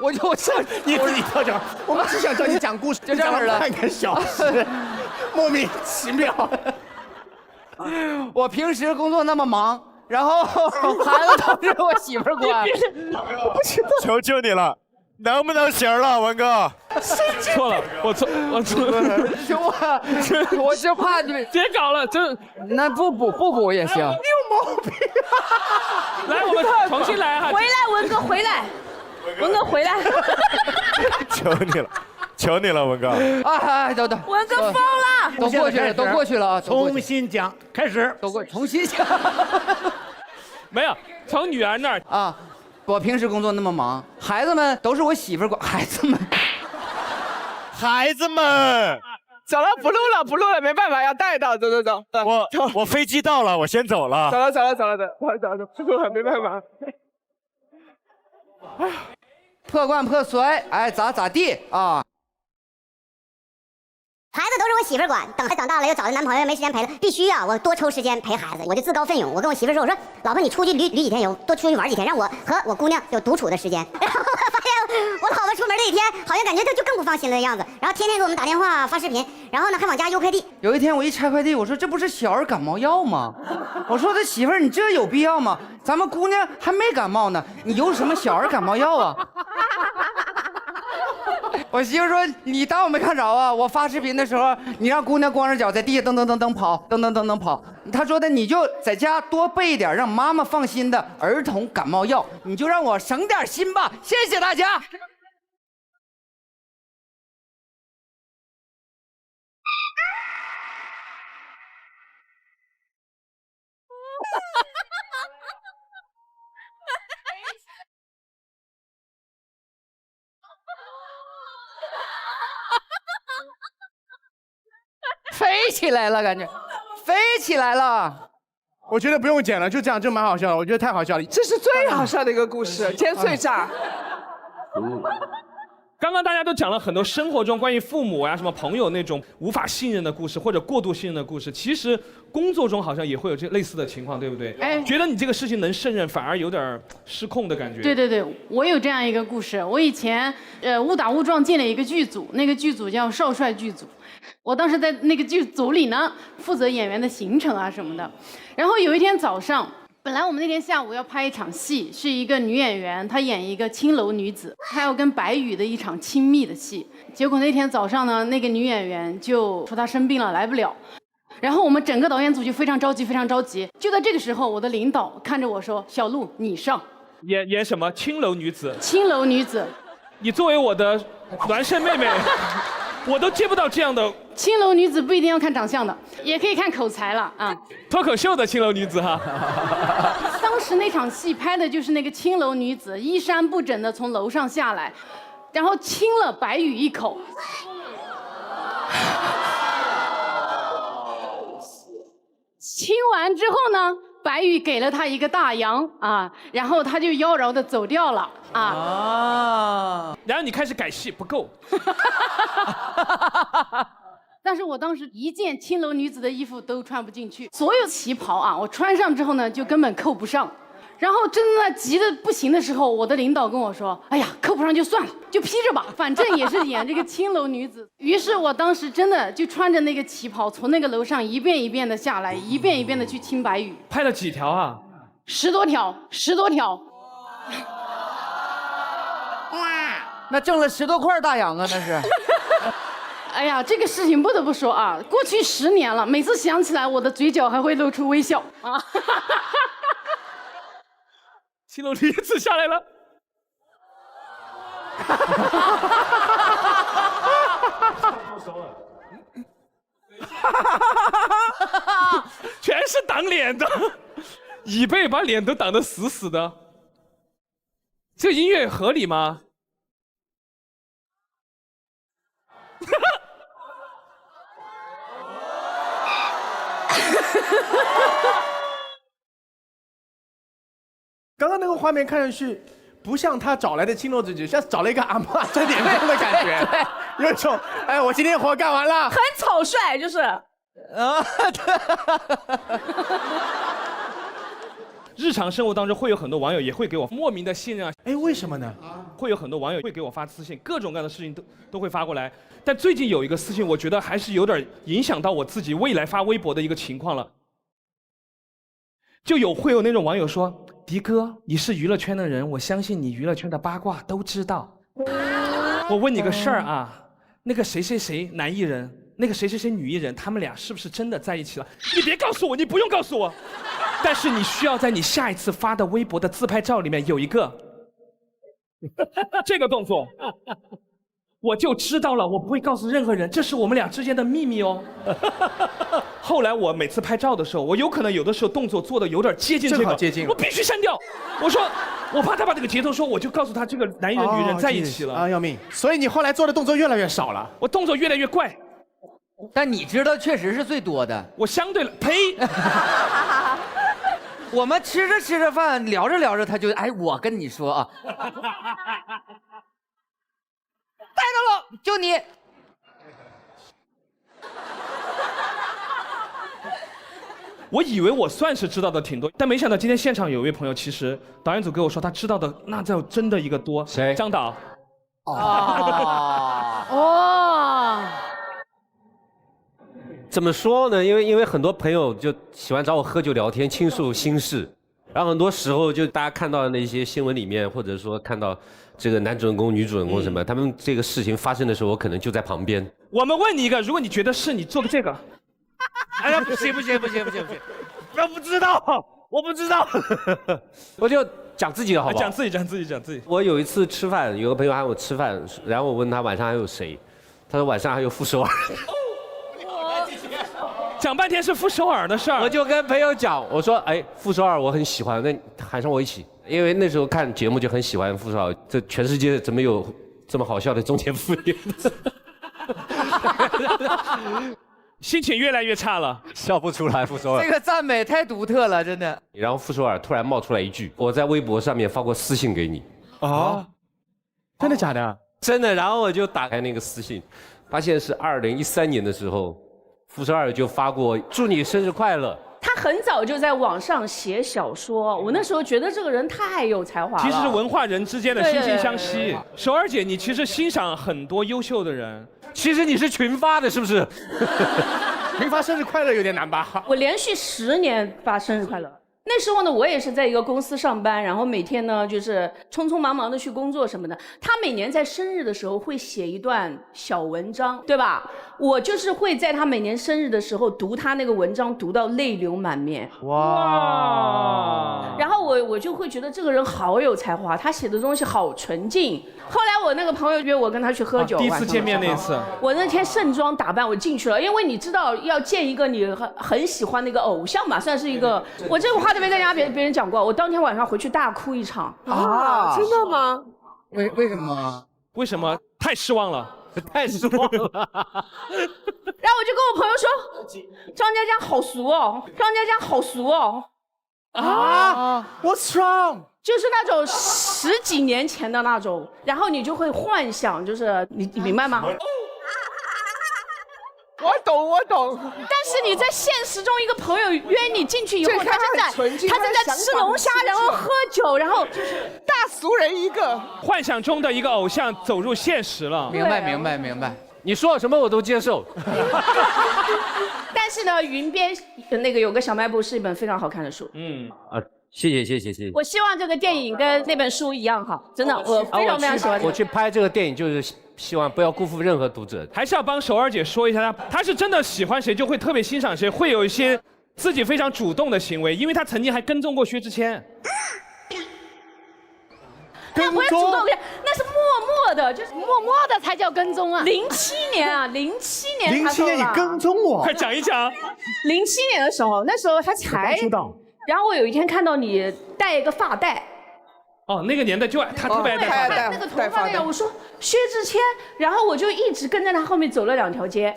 我你自己跳讲，我们只想叫你讲故事，就这样了半个小时，莫名其妙。我平时工作那么忙，然后孩子都是我媳妇儿管。求求你了，能不能行了，文哥？错了，我错我就怕你别搞了，真那不补也行。你有毛病啊！来，我们重新来哈。回来，文哥回来，文哥回来。求你了，文哥！哎，等，文哥疯了，都过去了啊！重新讲，开始，重新讲。没有，从女儿那儿啊，我平时工作那么忙，孩子们都是我媳妇儿管，孩子们，走了，不录了，没办法，要带到，走。我飞机到了，我先走了。走了，不录了，没办法。破罐破摔，哎，咋地啊？孩子都是我媳妇儿管，等孩子长大了又找个男朋友没时间陪了，必须啊，我多抽时间陪孩子，我就自告奋勇。我跟我媳妇说，我说老婆你出去旅几天游，多出去玩几天，让我和我姑娘有独处的时间。然后发现我老婆出门这几天，好像感觉她就更不放心了的样子，然后天天给我们打电话发视频，然后呢还往家邮快递。有一天我一拆快递，我说这不是小儿感冒药吗？我说他媳妇儿你这有必要吗？咱们姑娘还没感冒呢，你邮什么小儿感冒药啊？我媳妇说：“你当我没看着啊？我发视频的时候，你让姑娘光着脚在地下噔跑。她说的，你就在家多备一点让妈妈放心的儿童感冒药，你就让我省点心吧。谢谢大家。”飞起来了，感觉飞起来了。我觉得不用剪了，就这样就蛮好笑的。我觉得太好笑了，这是最好笑的一个故事，今天最炸。刚刚大家都讲了很多生活中关于父母啊、什么朋友那种无法信任的故事，或者过度信任的故事。其实工作中好像也会有这类似的情况，对不对？哎觉得你这个事情能胜任，反而有点失控的感觉。对对对，我有这样一个故事。我以前误打误撞进了一个剧组，那个剧组叫少帅剧组。我当时在那个剧组里呢，负责演员的行程啊什么的。然后有一天早上，本来我们那天下午要拍一场戏，是一个女演员，她演一个青楼女子，她要跟白宇的一场亲密的戏。结果那天早上呢，那个女演员就说她生病了，来不了。然后我们整个导演组就非常着急，非常着急。就在这个时候，我的领导看着我说：“小陆，你上。”演什么青楼女子？青楼女子。你作为我的孪生妹妹，我都接不到这样的。青楼女子不一定要看长相的，也可以看口才了啊。脱口秀的青楼女子哈。当时那场戏拍的就是那个青楼女子衣衫不整的从楼上下来，然后亲了白宇一口。亲完之后呢，白宇给了他一个大洋啊，然后他就妖娆的走掉了啊。然后你开始改戏不够。但是我当时一件青楼女子的衣服都穿不进去，所有旗袍啊，我穿上之后呢，就根本扣不上。然后真的急得不行的时候，我的领导跟我说：“哎呀，扣不上就算了，就披着吧，反正也是演这个青楼女子。”于是我当时真的就穿着那个旗袍，从那个楼上一遍一遍的下来，一遍一遍的去亲白宇。拍了几条啊？10多条，10多条。那挣了10多块大洋啊，那是。哎呀，这个事情不得不说啊，过去10年了，每次想起来，我的嘴角还会露出微笑啊。青楼女子下来了。全是挡脸的，椅背把脸都挡得死死的。这音乐合理吗？刚刚那个画面看上去不像他找来的青楼子姐，像找了一个阿嬷在脸上的感觉，有一种哎，我今天活干完了，很草率，就是啊。日常生活当中会有很多网友也会给我莫名的信任啊，哎，为什么呢？会有很多网友会给我发私信，各种各样的事情都会发过来。但最近有一个私信，我觉得还是有点影响到我自己未来发微博的一个情况了。会有那种网友说：“迪哥，你是娱乐圈的人，我相信你娱乐圈的八卦都知道。我问你个事儿啊，那个谁谁谁男艺人，那个谁谁谁女艺人，他们俩是不是真的在一起了？你别告诉我，你不用告诉我。但是你需要在你下一次发的微博的自拍照里面有一个这个动作。”我就知道了，我不会告诉任何人，这是我们俩之间的秘密哦。后来我每次拍照的时候，我有可能有的时候动作做的有点接近这个，正好接近了，我必须删掉。我说，我怕他把这个截图说，我就告诉他这个男人女人在一起了啊，要命！所以你后来做的动作越来越少了，我动作越来越怪。但你知道确实是最多的。我相对了，呸！我们吃着吃着饭，聊着聊着，他就哎，我跟你说啊。带到了，就你。我以为我算是知道的挺多，但没想到今天现场有一位朋友，其实导演组跟我说他知道的那叫真的一个多。谁？张导。哦。怎么说呢？因为很多朋友就喜欢找我喝酒聊天，倾诉心事。然后很多时候就大家看到那些新闻里面，或者说看到这个男主人公、女主人公什么，他们这个事情发生的时候，我可能就在旁边。我们问你一个，如果你觉得是你做个这个，哎呀，不行，我不知道，我就讲自己的好不好？讲自己。我有一次吃饭，有个朋友喊我吃饭，然后我问他晚上还有谁，他说晚上还有傅首尔。讲半天是傅首尔的事儿，我就跟朋友讲，我说，哎，傅首尔我很喜欢，那喊上我一起，因为那时候看节目就很喜欢傅首尔，这全世界怎么有这么好笑的中年妇女？心情越来越差了，笑不出来。傅首尔这个赞美太独特了，真的。然后傅首尔突然冒出来一句：“我在微博上面发过私信给你。”啊，真的假的？真的。然后我就打开那个私信，发现是2013年的时候，傅首尔就发过祝你生日快乐。他很早就在网上写小说，我那时候觉得这个人太有才华了。其实是文化人之间的惺惺相惜。首尔姐，你其实欣赏很多优秀的人，其实你是群发的，是不是？群发生日快乐有点难吧？我连续10年发生日快乐。那时候呢，我也是在一个公司上班，然后每天呢就是匆匆忙忙的去工作什么的。他每年在生日的时候会写一段小文章，对吧？我就是会在他每年生日的时候读他那个文章，读到泪流满面。哇！然后我就会觉得这个人好有才华，他写的东西好纯净。后来我那个朋友约我跟他去喝酒，第一次见面那次，我那天盛装打扮我进去了，因为你知道要见一个你很喜欢的一个偶像嘛，算是一个。我这个话都没跟别人讲过，我当天晚上回去大哭一场。啊，真的吗？为什么？为什么？太失望了，太失望了。然后我就跟我朋友说，张嘉佳好俗哦，张嘉佳好俗哦。啊 ？What's wrong？ 就是那种10几年前的那种，然后你就会幻想，就是你明白吗？我懂。但是你在现实中，一个朋友约你进去以后，他正在吃龙虾，然后喝酒，然后大俗人一个。幻想中的一个偶像走入现实了。明白。你说什么我都接受。但是呢，云边那个有个小卖部是一本非常好看的书。谢谢。我希望这个电影跟那本书一样好，真的，我非常喜欢。我去拍这个电影就是希望不要辜负任何读者。还是要帮首尔姐说一下，她是真的喜欢谁就会特别欣赏谁，会有一些自己非常主动的行为，因为她曾经还跟踪过薛之谦。那不是主动跟，那是默默的，就是默默的才叫跟踪啊。07年啊，07年。07年你跟踪我？快讲一讲。07年的时候，那时候他才知道。然后我有一天看到你戴一个发带。哦，那个年代就他特别爱戴发带，那个头发那样，我说薛之谦，然后我就一直跟在他后面走了2条街。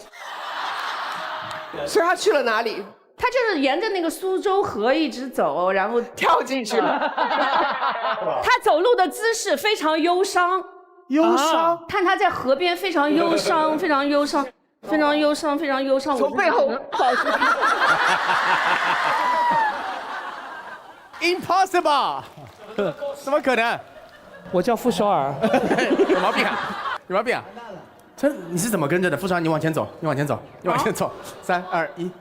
所以他去了哪里？他就是沿着那个苏州河一直走，然后跳进去了。他走路的姿势非常忧伤，看他在河边非常忧伤，非常忧伤，非常忧伤，非常忧伤。从背后抱住他。Impossible！ 怎么可能？我叫傅首尔。有毛病啊！你是怎么跟着的？傅首尔，你往前走。3、2、1。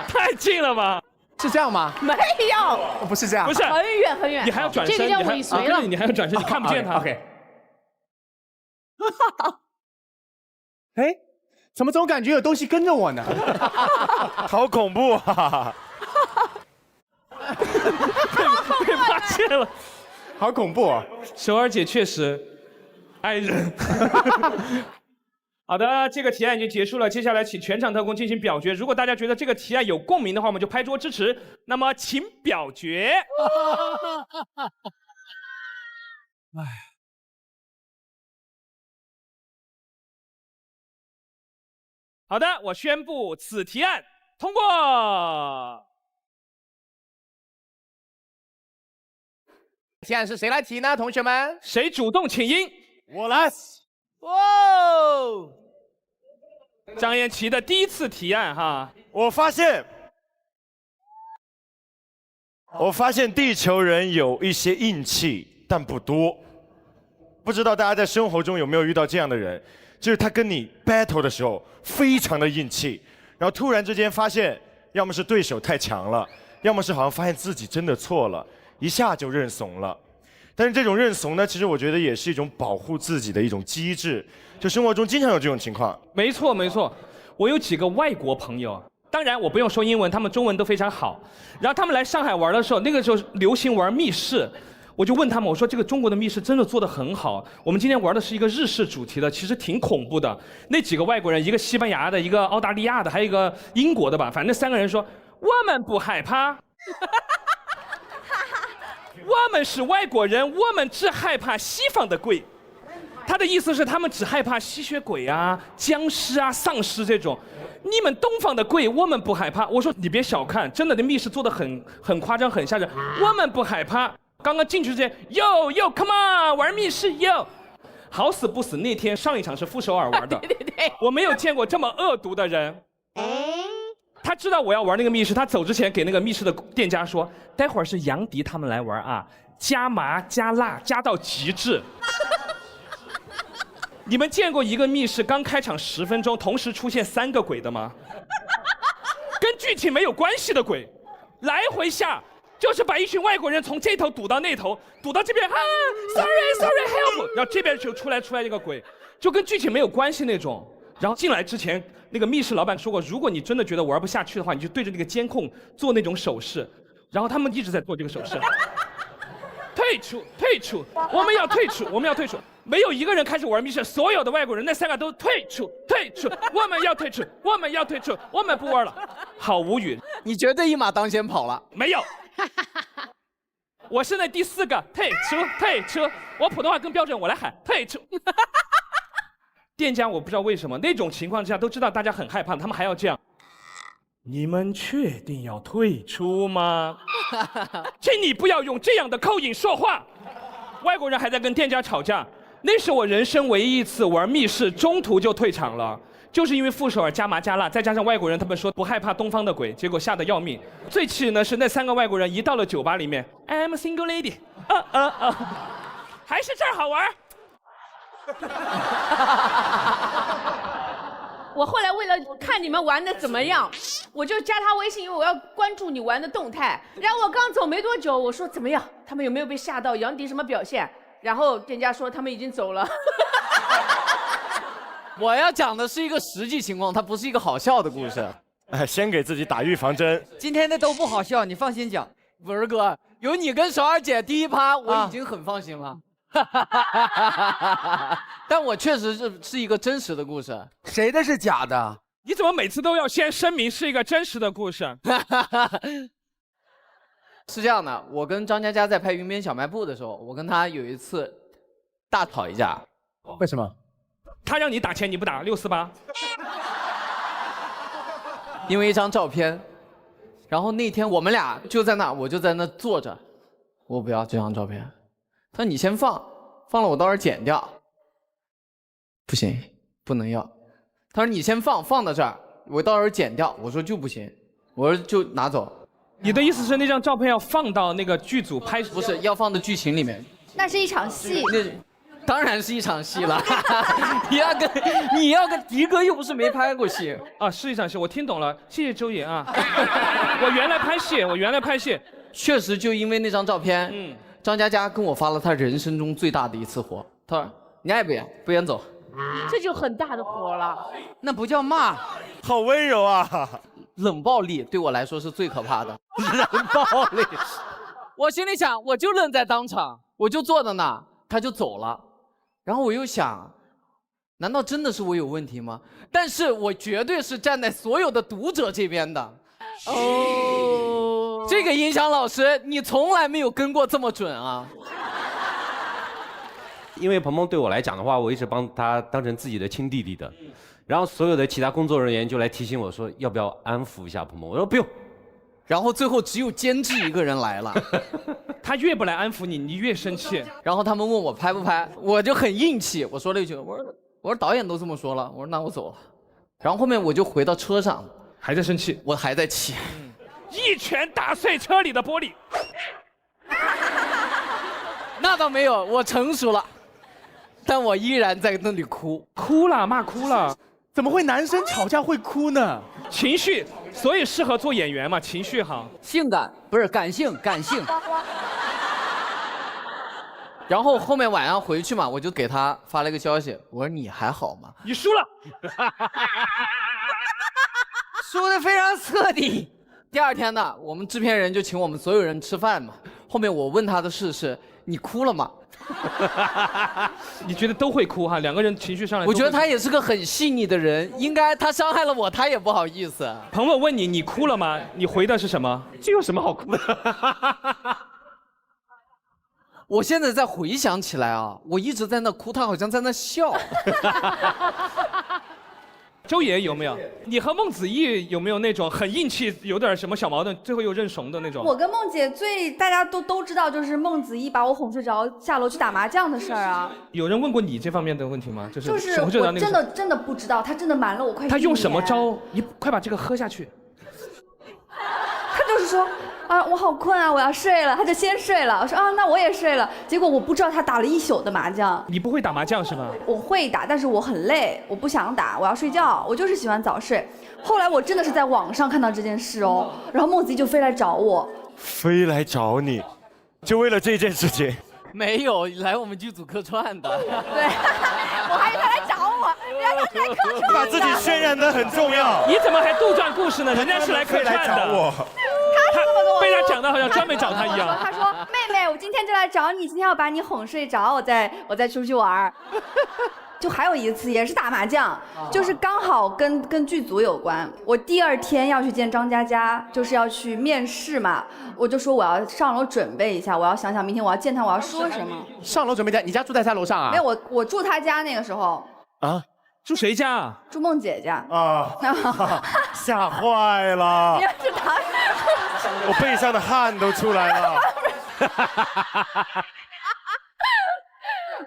太近了吧？是这样吗？没有，不是这样，不是很远。你还要转身，这个叫尾随了。你还要转身，你看不见他。OK。哎，怎么总感觉有东西跟着我呢？好恐怖啊！被发现了，好恐怖啊！首尔姐确实爱人。好的，这个提案已经结束了，接下来请全场特工进行表决。如果大家觉得这个提案有共鸣的话，我们就拍桌支持。那么，请表决。好的，我宣布此提案通过。提案是谁来提呢？同学们，谁主动请缨？我来。哇！张延琪的第一次提案哈，我发现地球人有一些硬气，但不多。不知道大家在生活中有没有遇到这样的人，就是他跟你 battle 的时候非常的硬气，然后突然之间发现，要么是对手太强了，要么是好像发现自己真的错了，一下就认怂了。但是这种认怂呢，其实我觉得也是一种保护自己的一种机制。就生活中经常有这种情况。没错，我有几个外国朋友，当然我不用说英文，他们中文都非常好。然后他们来上海玩的时候，那个时候流行玩密室，我就问他们，我说这个中国的密室真的做得很好。我们今天玩的是一个日式主题的，其实挺恐怖的。那几个外国人，一个西班牙的，一个澳大利亚的，还有一个英国的吧，反正3个人说我们不害怕。我们是外国人，我们只害怕西方的鬼。他的意思是他们只害怕吸血鬼啊、僵尸啊、丧尸这种。你们东方的鬼，我们不害怕。我说你别小看，真的，这密室做得很夸张、很吓人。我们不害怕。刚刚进去之前，yo come on， 玩密室yo。好死不死，那天上一场是傅首尔玩的，对，我没有见过这么恶毒的人。他知道我要玩那个密室，他走之前给那个密室的店家说，待会儿是杨迪他们来玩啊，加麻加辣加到极致。你们见过一个密室刚开场10分钟同时出现3个鬼的吗？跟剧情没有关系的鬼，来回下。就是把一群外国人从这头堵到那头，堵到这边啊 ，sorry help， 然后这边就出来一个鬼，就跟剧情没有关系那种。然后进来之前，那个密室老板说过，如果你真的觉得玩不下去的话，你就对着那个监控做那种手势。然后他们一直在做这个手势，退出，我们要退出。没有一个人开始玩密室，所有的外国人那3个都退出，我们要退出，我们不玩了，好无语。你绝对一马当先跑了。没有。我是那第4个退出，我普通话更标准，我来喊退出。店家我不知道为什么那种情况之下都知道大家很害怕，他们还要这样。你们确定要退出吗？请你不要用这样的口音说话。外国人还在跟店家吵架，那是我人生唯一一次玩密室中途就退场了。就是因为傅首尔加麻加辣，再加上外国人他们说不害怕东方的鬼，结果吓得要命。最气呢是那3个外国人一到了酒吧里面 ，I'm a single lady， 还是这儿好玩。我后来为了看你们玩的怎么样，我就加他微信，因为我要关注你玩的动态。然后我刚走没多久，我说怎么样？他们有没有被吓到？杨迪什么表现？然后店家说他们已经走了。我要讲的是一个实际情况，它不是一个好笑的故事。先给自己打预防针。今天的都不好笑，你放心讲。文儿哥，有你跟首尔姐第一趴，我已经很放心了。但我确实是一个真实的故事。谁的是假的？你怎么每次都要先声明是一个真实的故事？是这样的，我跟张嘉佳在拍《云边小卖部》的时候，我跟他有一次大吵一架。为什么？他让你打钱你不打648，因为一张照片。然后那天我们俩就在那，我就在那坐着，我不要这张照片。他说你先放了我到时候剪掉。不行，不能要。他说你先放到这儿，我到时候剪掉。我说就不行，我说就拿走。你的意思是那张照片要放到那个剧组拍？不是，要放到剧情里面。那是一场戏。当然是一场戏了。你要跟迪哥又不是没拍过戏啊，是一场戏，我听懂了，谢谢周也啊。我原来拍戏，确实就因为那张照片，张嘉佳跟我发了他人生中最大的一次火，他说你爱不演，不演走。这就很大的火了，那不叫骂，好温柔啊！冷暴力对我来说是最可怕的。冷暴力，我心里想，我就愣在当场，我就坐在那，他就走了。然后我又想，难道真的是我有问题吗？但是我绝对是站在所有的读者这边的。哦，这个音响老师，你从来没有跟过这么准啊！因为鹏鹏对我来讲的话，我一直把他当成自己的亲弟弟的，然后所有的其他工作人员就来提醒我说，要不要安抚一下鹏鹏？我说不用。然后最后只有监制一个人来了，他越不来安抚你，你越生气。然后他们问我拍不拍，我就很硬气，我说了一句，我说导演都这么说了，我说那我走了。然后后面我就回到车上，还在生气，我还在气，一拳打碎车里的玻璃。那倒没有，我成熟了，但我依然在那里哭了，骂哭了。怎么会男生吵架会哭呢？情绪，所以适合做演员嘛，情绪好。性感不是感性。然后后面晚上回去嘛，我就给他发了一个消息，我说你还好吗？你输了，输得非常彻底。第二天呢，我们制片人就请我们所有人吃饭嘛。后面我问他的是你哭了吗？你觉得都会哭哈？两个人情绪上来，我觉得他也是个很细腻的人，应该他伤害了我，他也不好意思。朋友问你哭了吗？你回的是什么？这有什么好哭的？我现在在回想起来啊，我一直在那哭，他好像在那笑。周爷有没有？你和孟子义有没有那种很硬气，有点什么小矛盾，最后又认怂的那种？我跟孟姐大家都知道，就是孟子义把我哄睡着，下楼去打麻将的事儿啊。有人问过你这方面的问题吗？就是我真的不知道，他真的瞒了我快1年。他用什么招？你快把这个喝下去。他就是说啊，我好困啊，我要睡了，他就先睡了。我说啊，那我也睡了。结果我不知道他打了1宿的麻将。你不会打麻将是吗？我会打，但是我很累，我不想打，我要睡觉，我就是喜欢早睡。后来我真的是在网上看到这件事哦，然后孟子义就飞来找我，飞来找你，就为了这件事情？没有，来我们剧组客串的。对，我还以为他来找我，原来他来客串的。把自己渲染得很重要。你怎么还杜撰故事呢？人家是来客串的。他被他讲的好像专门找他一样。他说：“妹妹，我今天就来找你，今天要把你哄睡着，我再出去玩。”就还有一次也是打麻将，就是刚好跟剧组有关。我第2天要去见张嘉佳，就是要去面试嘛，我就说我要上楼准备一下，我要想想明天我要见他我要说什么。上楼准备你家住在3楼上啊？没有，我住他家那个时候。啊？住谁家啊？住孟姐家。啊！吓坏了！你要是打，我背上的汗都出来了。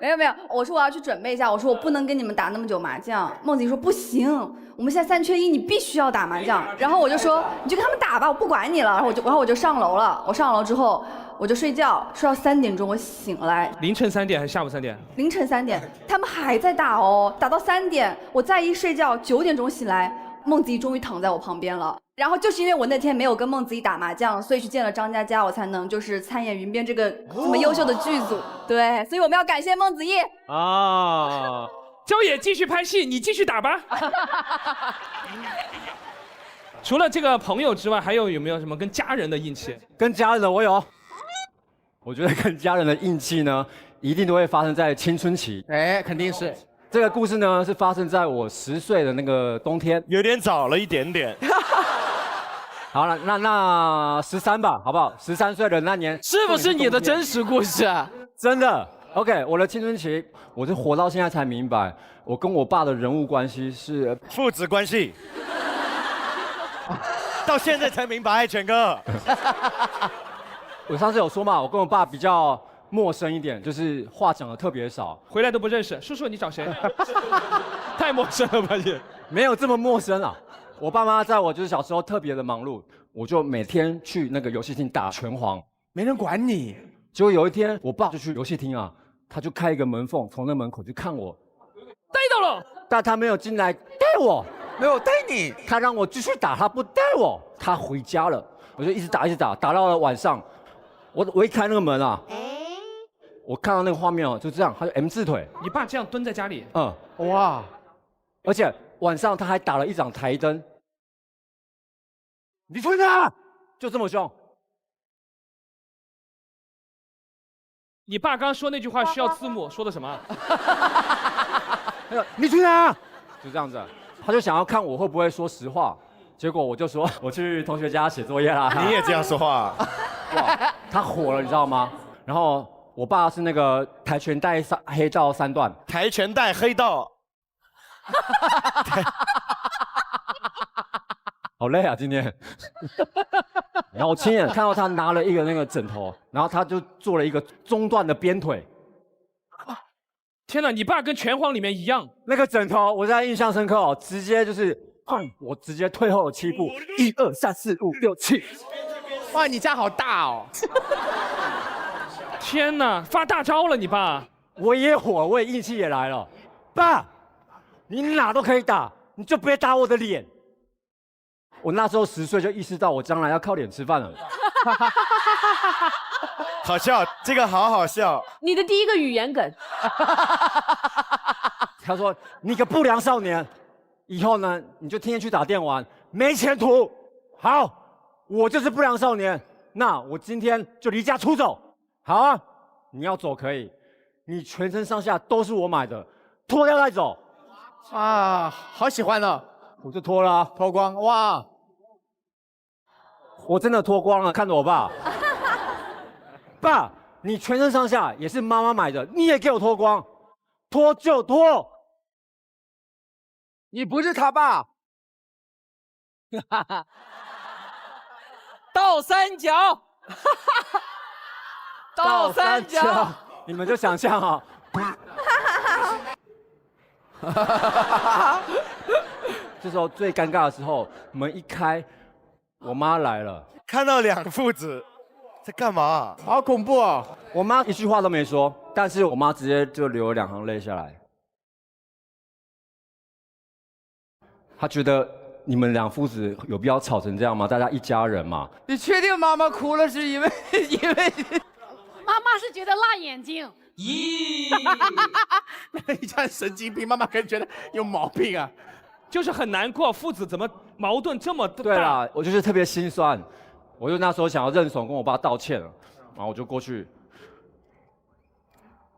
没有，我说我要去准备一下，我说我不能跟你们打那么久麻将。孟子义说不行，我们现在3缺1，你必须要打麻将。然后我就说你就跟他们打吧，我不管你了。然后我就上楼了。我上楼之后我就睡觉，睡到3点钟我醒来。凌晨3点还是下午3点？凌晨3点，他们还在打哦，打到3点，我再一睡觉9点钟醒来，孟子义终于躺在我旁边了。然后就是因为我那天没有跟孟子义打麻将，所以去见了张嘉佳，我才能就是参演《云边》这个这么优秀的剧组。对，所以我们要感谢孟子义啊。周也继续拍戏，你继续打吧。除了这个朋友之外，还有没有什么跟家人的硬气？跟家人的我有，我觉得跟家人的硬气呢，一定都会发生在青春期。哎，肯定是。这个故事呢，是发生在我10岁的那个冬天，有点早了一点点。好了，那13吧，好不好？13岁的那年，是不是你的真实故事啊？真的。OK， 我的青春期，我是活到现在才明白，我跟我爸的人物关系是父子关系。到现在才明白，全哥。我上次有说嘛，我跟我爸比较陌生一点，就是话讲的特别少，回来都不认识。叔叔，你找谁？太陌生了吧也？没有这么陌生啊。我爸妈在我就是小时候特别的忙碌，我就每天去那个游戏厅打拳皇，没人管你。结果有一天，我爸就去游戏厅啊，他就开一个门缝，从那门口去看我，带到了，但他没有进来带我，没有带你，他让我继续打，他不带我，他回家了，我就一直打，打到了晚上，我一开那个门啊，我看到那个画面哦，就这样，他就 M 字腿。你爸这样蹲在家里？哇，而且晚上他还打了一盏台灯。你去哪？就这么凶。你爸刚刚说那句话需要字幕，说的什么？你去哪？就这样子，他就想要看我会不会说实话，结果我就说我去同学家写作业啦。你也这样说话？哇，他火了，你知道吗？然后我爸是那个跆拳带黑道3段，跆拳带黑道。好累啊，今天。然后我亲眼看到他拿了一个那个枕头，然后他就做了一个中段的鞭腿。天哪，你爸跟拳皇里面一样。那个枕头我现在印象深刻哦，直接就是我直接退后了7步，1、2、3、4、5、6、7。哇，你家好大哦！天哪，发大招了你爸！我也火，我也义气也来了。爸，你哪都可以打，你就别打我的脸。我那时候10岁就意识到我将来要靠脸吃饭了。好笑，这个好笑。你的第一个语言梗。他说：“你个不良少年，以后呢你就天天去打电玩，没前途。”好，我就是不良少年，那我今天就离家出走。好啊，你要走可以，你全身上下都是我买的，脱掉再走。啊，好喜欢哦！我就脱了啊，脱光，哇！我真的脱光了，看着我爸。爸，你全身上下也是妈妈买的，你也给我脱光，脱就脱。你不是他爸。倒三角，倒三角，你们就想象啊。这时候最尴尬的时候，门一开，我妈来了，看到两父子在干嘛？好恐怖哦！我妈一句话都没说，但是我妈直接就流了2行泪下来。她觉得你们两父子有必要吵成这样吗？大家一家人嘛。你确定妈妈哭了是因为妈妈是觉得辣眼睛。咦，你这样神经病，妈妈可能觉得有毛病啊。就是很难过，父子怎么矛盾这么大？对啦，我就是特别心酸，我就那时候想要认怂，跟我爸道歉了，然后我就过去，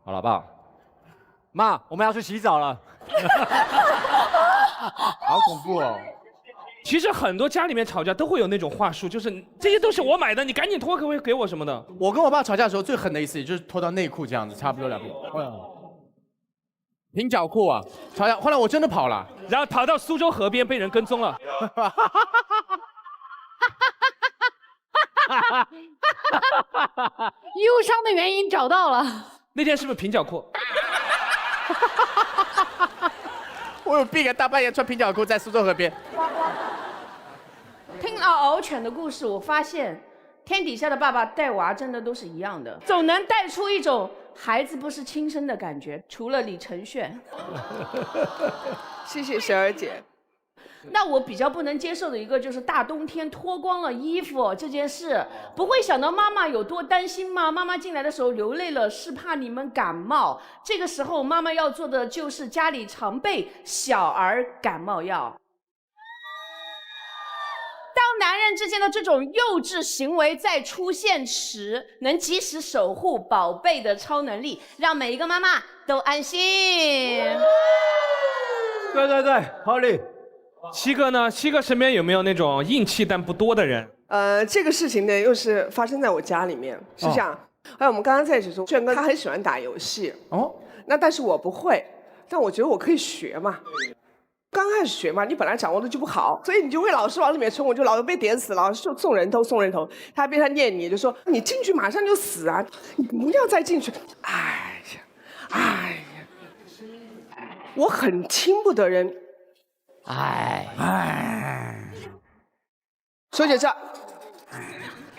好了，爸妈，我们要去洗澡了。好恐怖哦！其实很多家里面吵架都会有那种话术，就是这些都是我买的，你赶紧脱，可不可以给我什么的？我跟我爸吵架的时候最狠的一次，也就是脱到内裤这样子，差不多2步。平角裤啊，吵架，后来我真的跑了，然后跑到苏州河边被人跟踪了。忧伤的原因找到了。那天是不是平角裤？我有病啊！大半夜穿平角裤在苏州河边。听了敖犬的故事，我发现天底下的爸爸带娃真的都是一样的，总能带出一种孩子不是亲生的感觉。除了李承铉，谢谢雪儿姐。那我比较不能接受的一个就是大冬天脱光了衣服这件事，不会想到妈妈有多担心吗？妈妈进来的时候流泪了，是怕你们感冒。这个时候妈妈要做的就是家里常备小儿感冒药。当男人之间的这种幼稚行为再出现时，能及时守护宝贝的超能力，让每一个妈妈都安心。对，好理。七哥呢？七哥身边有没有那种硬气但不多的人？这个事情呢，又是发生在我家里面，是这样。我们刚刚在一起说，炫哥他很喜欢打游戏哦，那但是我不会，但我觉得我可以学嘛。刚开始学嘛，你本来掌握的就不好，所以你就会老是往里面冲，我就老是被点死，老是就送人头。他还边上念你，就说你进去马上就死啊，你不要再进去。哎呀，我很亲不得人。说姐这，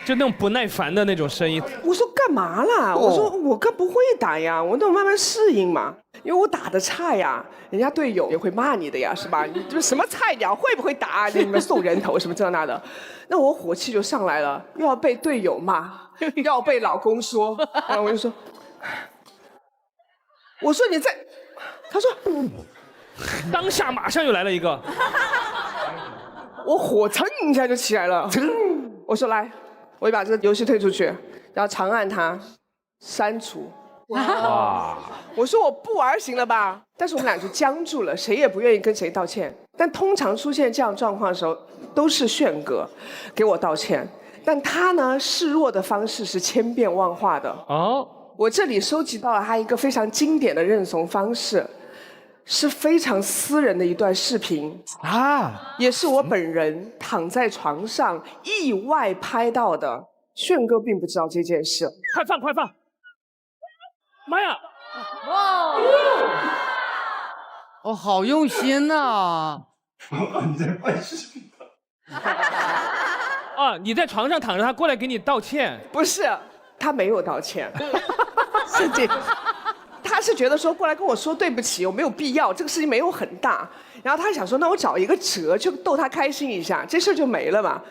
就那种不耐烦的那种声音。我说干嘛啦？我说我更不会打呀，我等慢慢适应嘛，因为我打的差呀，人家队友也会骂你的呀，是吧？你就是什么菜鸟，会不会打？你们送人头什么这那的，那我火气就上来了，又要被队友骂，又要被老公说，然后我就说，我说你在，他说。当下马上又来了一个，我火蹭一下就起来了。我说来，我就把这个游戏退出去，然后长按它，删除。哇！我说我不玩行了吧？但是我们俩就僵住了，谁也不愿意跟谁道歉。但通常出现这样状况的时候，都是炫哥给我道歉，但他呢示弱的方式是千变万化的。哦，我这里收集到了他一个非常经典的认怂方式。是非常私人的一段视频啊，也是我本人躺在床上意外拍到的。炫哥并不知道这件事，快放！妈呀！哦，好用心呐！你在拍视频啊，你在床上躺着，他过来给你道歉？不是，他没有道歉，是这。他是觉得说过来跟我说对不起，我没有必要，这个事情没有很大。然后他想说，那我找一个辙，就逗他开心一下，这事就没了嘛。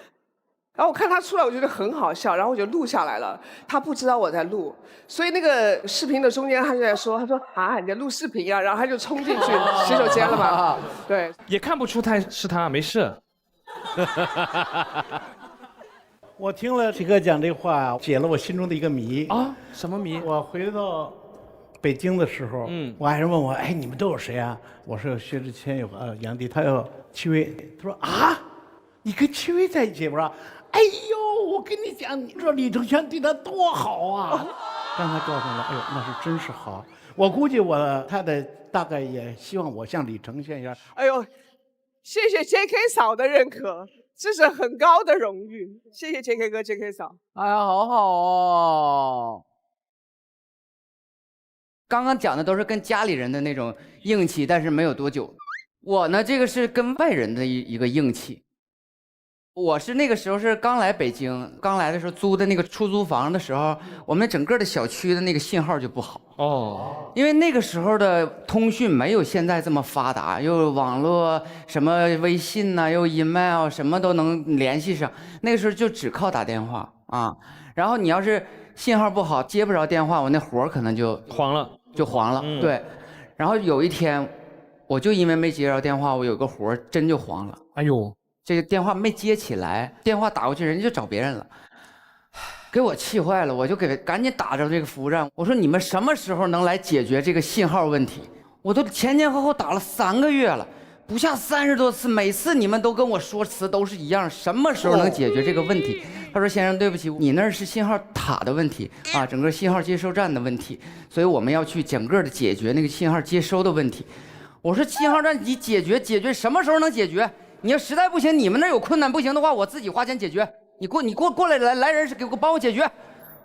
然后我看他出来，我觉得很好笑，然后我就录下来了。他不知道我在录，所以那个视频的中间他就在说，他说啊，你在录视频啊，然后他就冲进去洗手间了嘛。对，也看不出他是他，没事。我听了七哥讲这话，解了我心中的一个谜啊。什么谜？我回到北京的时候，我爱人问我，哎，你们都有谁啊？我说有薛之谦，有杨迪，他有戚薇。他说啊，你跟戚薇在一起？我说，哎呦，我跟你讲，你知道李承铉对他多好啊！刚才告诉我了，哎呦，那是真是好。我估计我太太大概也希望我像李承铉一样。哎呦，谢谢 JK 嫂的认可，这是很高的荣誉。谢谢 JK 哥 ，JK 嫂。哎呀，好好哦。刚刚讲的都是跟家里人的那种硬气，但是没有多久。我呢，这个是跟外人的一个硬气。我是那个时候是刚来北京，刚来的时候租的那个出租房的时候，我们整个的小区的那个信号就不好哦，因为那个时候的通讯没有现在这么发达，又网络什么微信呐、又 email 什么都能联系上，那个时候就只靠打电话啊。然后你要是信号不好，接不着电话，我那活可能就黄了，对。然后有一天，我就因为没接着电话，我有个活真就黄了。哎呦！这个电话没接起来，电话打过去，人家就找别人了，给我气坏了。我就赶紧打着这个服务站，我说你们什么时候能来解决这个信号问题？我都前后打了3个月了，不下30多次，每次你们都跟我说词都是一样，什么时候能解决这个问题？他说先生，对不起，你那是信号塔的问题啊，整个信号接收站的问题，所以我们要去整个的解决那个信号接收的问题。我说信号站你解决什么时候能解决？你要实在不行，你们那有困难不行的话，我自己花钱解决。你过来人是给我帮我解决。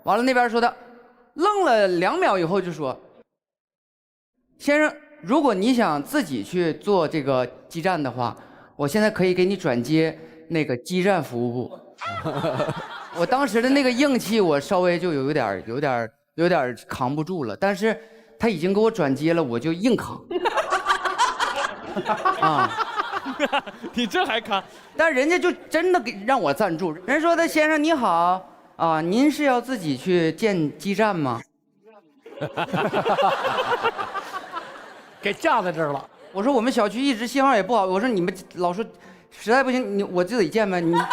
完了那边说的，愣了2秒以后就说：“先生，如果你想自己去做这个基站的话，我现在可以给你转接那个基站服务部。”我当时的那个硬气，我稍微就有点扛不住了，但是他已经给我转接了，我就硬扛。啊。你这还扛？但人家就真的让我赞助。人说的先生你好啊，您是要自己去建基站吗？给架在这儿了。我说我们小区一直信号也不好，我说你们老说实在不行我自己建呗。你有病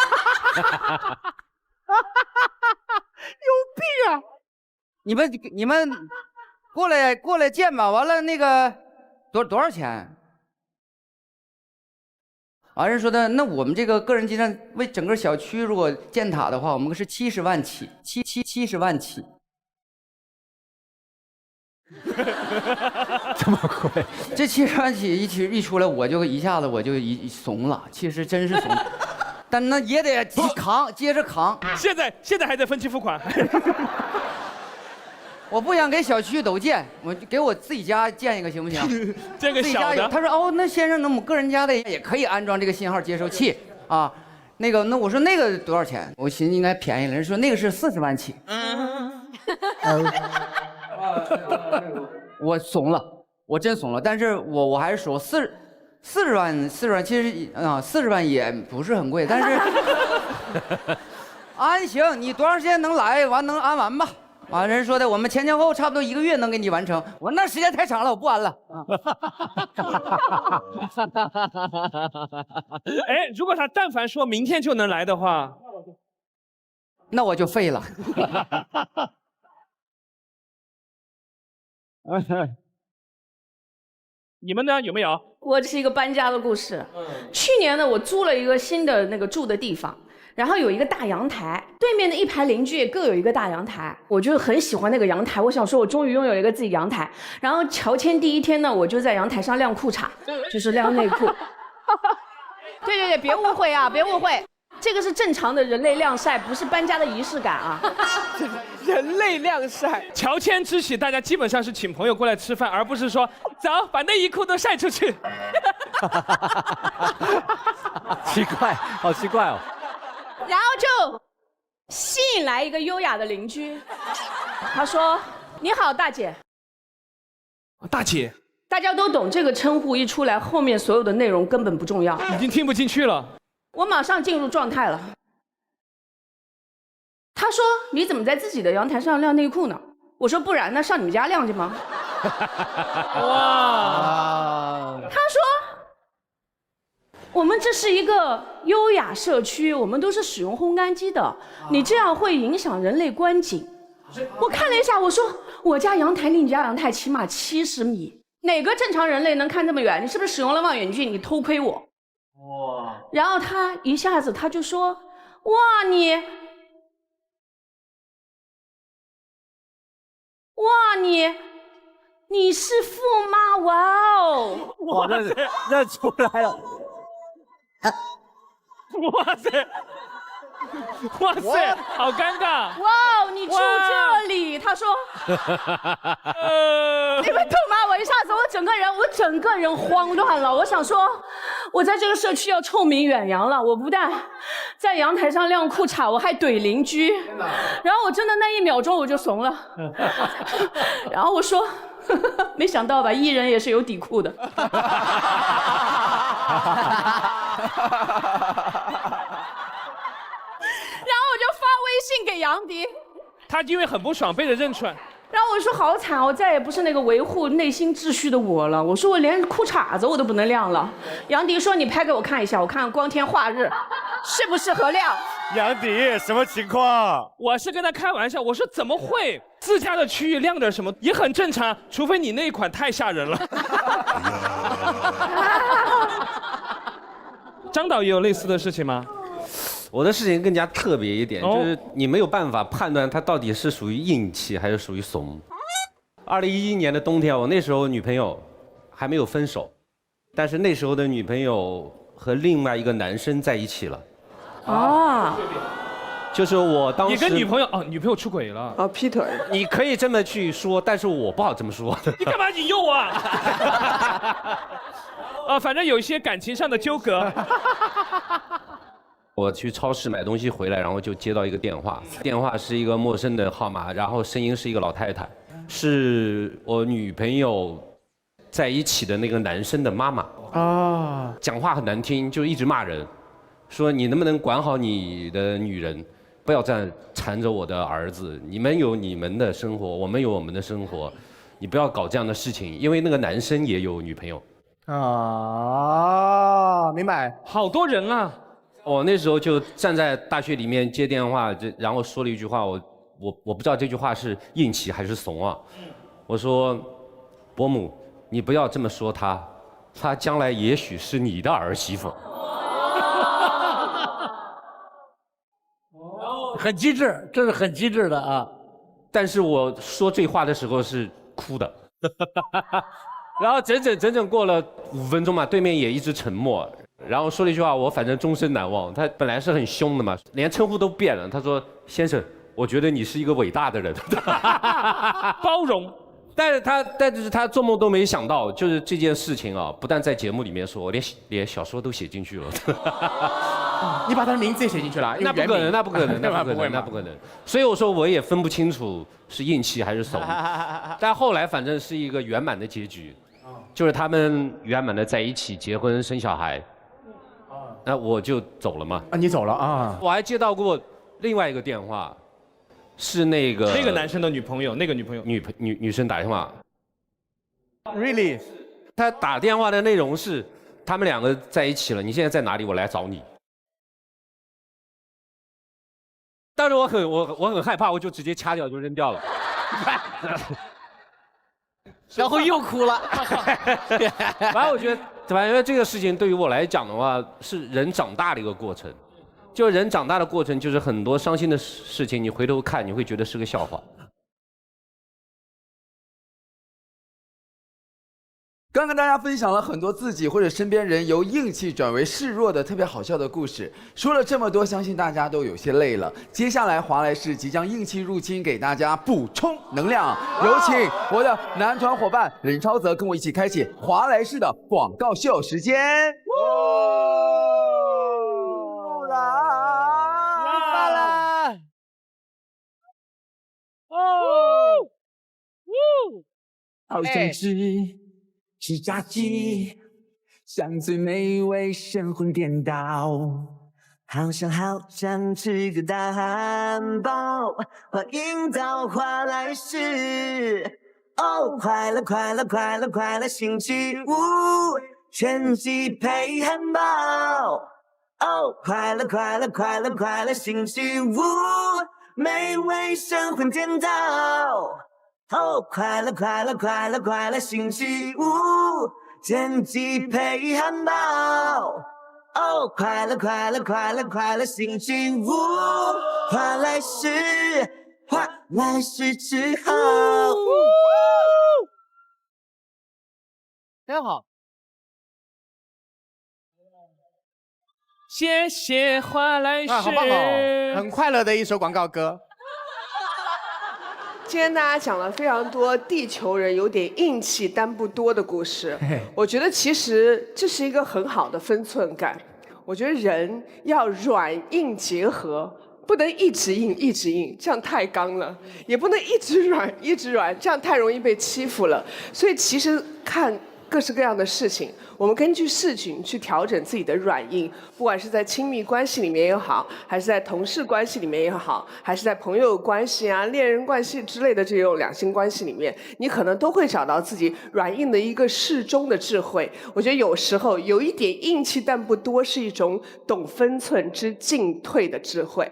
啊！你们过来建吧。完了那个多少钱？人说的，那我们这个个人基站为整个小区如果建塔的话，我们是70万起，70万起。这么贵？这70万起一出来，我就一下子怂了，其实真是怂，但那也得接着扛。现在还在分期付款。我不想给小区都建，我就给我自己家建一个行不行？建个小的。他说哦，那先生，那我们个人家的也可以安装这个信号接收器啊。那我说那个多少钱？我寻思应该便宜了，人说那个是40万起。我怂了，我真怂了。但是我还是说40万，其实40万也不是很贵，但是安行，你多长时间能来完能安完吧？人说的，我们前后差不多1个月能给你完成。我说那时间太长了，我不安了。哎，如果他但凡说明天就能来的话，那我就废了。你们呢？有没有？我这是一个搬家的故事。去年呢，我租了一个新的那个住的地方。然后有一个大阳台，对面的一排邻居也各有一个大阳台，我就很喜欢那个阳台。我想说，我终于拥有一个自己阳台。然后乔迁第1天呢，我就在阳台上晾裤衩，就是晾内裤。对，别误会啊，别误会，这个是正常的人类晾晒，不是搬家的仪式感啊。人类晾晒，乔迁之喜，大家基本上是请朋友过来吃饭，而不是说走把内衣裤都晒出去。奇怪，好奇怪哦。然后就吸引来一个优雅的邻居，他说：“你好，大姐。”大姐，大家都懂这个称呼，一出来后面所有的内容根本不重要，已经听不进去了。我马上进入状态了。他说：“你怎么在自己的阳台上晾内裤呢？”我说：“不然呢，上你们家晾去吗？”哇！他说。我们这是一个优雅社区，我们都是使用烘干机的，你这样会影响人类观景。我看了一下，我说我家阳台离你家阳台起码70米，哪个正常人类能看这么远？你是不是使用了望远镜？你偷窥我？哇！然后他一下子他就说：“哇你是富妈，哇哦！”哇，认出来了。哇塞！哇塞，好尴尬！哇，你住这里？他说，你们懂吗？我一下子，我整个人慌乱了。我想说，我在这个社区要臭名远扬了。我不但在阳台上晾裤衩，我还怼邻居。然后我真的那1秒钟我就怂了。然后我说，没想到吧，艺人也是有底裤的。然后我就发微信给杨迪，他因为很不爽被人认出来，然后我说好惨，我再也不是那个维护内心秩序的我了。我说我连裤衩子我都不能晾了。杨迪说你拍给我看一下，我看光天化日适不适合晾。杨迪什么情况？我是跟他开玩笑，我说怎么会自家的区域晾点什么也很正常，除非你那一款太吓人了。张导也有类似的事情吗？我的事情更加特别一点，就是你没有办法判断它到底是属于硬气还是属于怂。2011年的冬天，我那时候女朋友还没有分手，但是那时候的女朋友和另外一个男生在一起了。啊，就是我当时你跟女朋友出轨了？哦，劈腿。你可以这么去说，但是我不好这么说。你干嘛引诱我啊？反正有一些感情上的纠葛。我去超市买东西回来，然后就接到一个电话，电话是一个陌生的号码，然后声音是一个老太太，是我女朋友在一起的那个男生的妈妈啊，讲话很难听，就一直骂人，说你能不能管好你的女人，不要这样缠着我的儿子，你们有你们的生活，我们有我们的生活，你不要搞这样的事情，因为那个男生也有女朋友。啊，明白。好多人啊。我那时候就站在大学里面接电话，然后说了一句话，我不知道这句话是硬气还是怂啊。我说，伯母，你不要这么说她，她将来也许是你的儿媳妇。很机智，这是很机智的啊。但是我说这话的时候是哭的。然后整整过了5分钟嘛，对面也一直沉默。然后说了一句话，我反正终身难忘。他本来是很凶的嘛，连称呼都变了。他说：“先生，我觉得你是一个伟大的人。”包容。但是他做梦都没想到，就是这件事情啊，不但在节目里面说，连小说都写进去了。你把他的名字也写进去了？那不可能，那不可能，那不可能。所以我说我也分不清楚是硬气还是怂。但后来反正是一个圆满的结局，就是他们圆满的在一起结婚生小孩。那我就走了嘛。啊，你走了啊？我还接到过另外一个电话，是那个男生的女朋友，那个女朋友女生打电话。Really？ 他打电话的内容是，他们2个在一起了，你现在在哪里？我来找你。当时我很害怕，我就直接掐掉就扔掉了。然后又哭了。反正我觉得，反正这个事情对于我来讲的话，是人长大的一个过程。就人长大的过程，就是很多伤心的事情，你回头看，你会觉得是个笑话。刚跟大家分享了很多自己或者身边人由硬气转为示弱的特别好笑的故事，说了这么多，相信大家都有些累了。接下来华莱士即将硬气入侵，给大家补充能量。有请我的男团伙伴任超泽跟我一起开启华莱士的广告秀时间。好想吃炸鸡，像最美味神魂颠倒。好想吃个大汉堡，欢迎到华莱士。哦，快乐星期五，全鸡配汉堡。哦，快乐星期五，美味神魂颠倒。哦，快乐星期五，全鸡配汉堡。哦，快乐星期五，华莱士吃好。真好。谢谢华莱士。啊，好棒哦，很快乐的一首广告歌。今天大家讲了非常多地球人有点硬气但不多的故事，我觉得其实这是一个很好的分寸感。我觉得人要软硬结合，不能一直硬一直硬，这样太刚了；也不能一直软一直软，这样太容易被欺负了。所以其实看各式各样的事情，我们根据事情去调整自己的软硬，不管是在亲密关系里面也好，还是在同事关系里面也好，还是在朋友关系啊、恋人关系之类的这种两性关系里面，你可能都会找到自己软硬的一个适中的智慧。我觉得有时候有一点硬气但不多，是一种懂分寸之进退的智慧。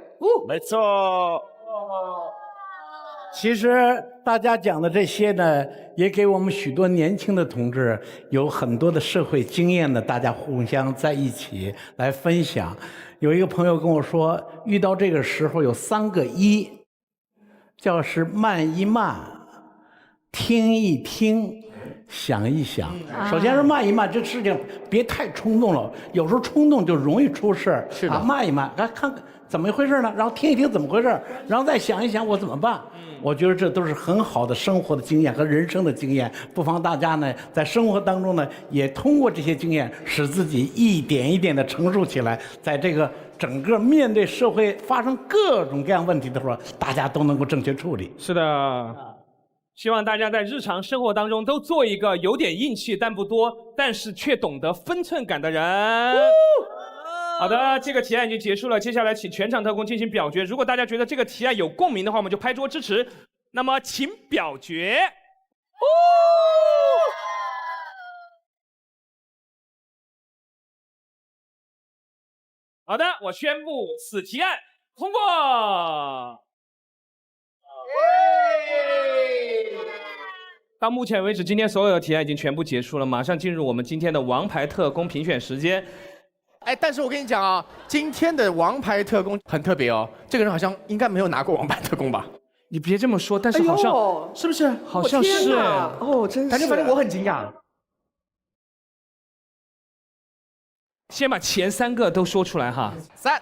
没错。其实大家讲的这些呢，也给我们许多年轻的同志有很多的社会经验呢，大家互相在一起来分享。有一个朋友跟我说，遇到这个时候有3个一，叫是慢一慢，听一听，想一想。首先是慢一慢，这事情别太冲动了，有时候冲动就容易出事儿。是的啊，慢一慢，看看怎么回事呢？然后听一听怎么回事，然后再想一想我怎么办。我觉得这都是很好的生活的经验和人生的经验，不妨大家呢在生活当中呢，也通过这些经验，使自己一点一点的成熟起来，在这个整个面对社会发生各种各样问题的时候，大家都能够正确处理。是的，希望大家在日常生活当中都做一个有点硬气但不多，但是却懂得分寸感的人。好的，这个提案已经结束了，接下来请全场特工进行表决。如果大家觉得这个提案有共鸣的话，我们就拍桌支持。那么，请表决。好的，我宣布此提案通过。到目前为止，今天所有的提案已经全部结束了，马上进入我们今天的王牌特工评选时间。哎，但是我跟你讲啊，今天的王牌特工很特别哦，这个人好像应该没有拿过王牌特工吧？你别这么说，但是好像、是不是？好像是哎，真是。反正我很惊讶。先把前3个都说出来哈。3、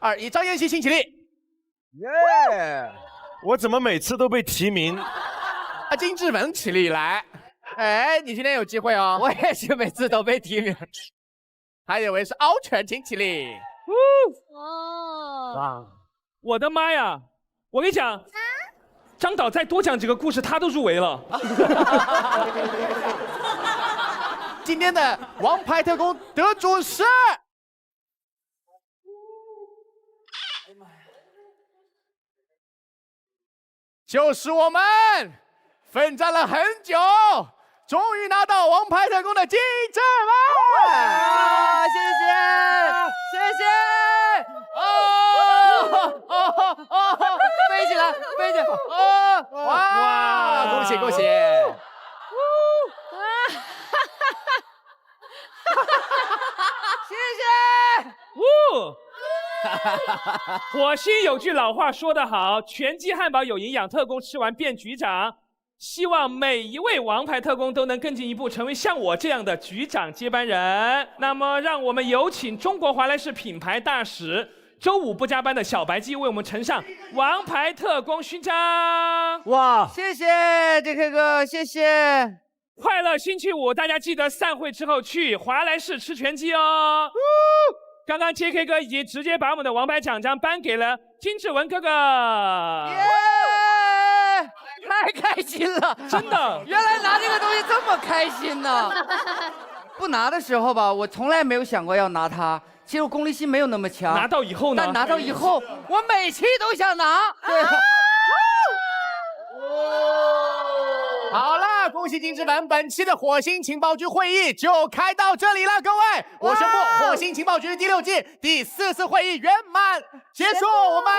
2、1，张妍希，请起立。耶！我怎么每次都被提名？啊，金志文起立来。哎，你今天有机会哦。我也是每次都被提名。还有一位是敖犬，请起立。哇，我的妈呀！我跟你讲，张导再多讲几个故事，他都入围了。今天的王牌特工得主是，就是我们奋战了很久，终于拿到王牌特工的金志文。谢谢，谢谢。飞起来，飞起来！哇，恭喜恭喜！谢谢。火星有句老话说得好，全鸡汉堡有营养，特工吃完变局长。希望每一位王牌特工都能更进一步，成为像我这样的局长接班人。那么，让我们有请中国华莱士品牌大使、周5不加班的小白鸡为我们呈上王牌特工勋章。哇，谢谢 JK 哥，谢谢。快乐星期五，大家记得散会之后去华莱士吃全鸡哦。刚刚 JK 哥已经直接把我们的王牌奖章颁给了金志文哥哥。太开心了，真的！原来拿这个东西这么开心呢！不拿的时候吧，我从来没有想过要拿它。其实我功利心没有那么强。拿到以后呢？但拿到以后，我每期都想拿。对。好了，恭喜金志文，本期的火星情报局会议就开到这里了，各位，我宣布火星情报局第6季第4次会议圆满结束，我们。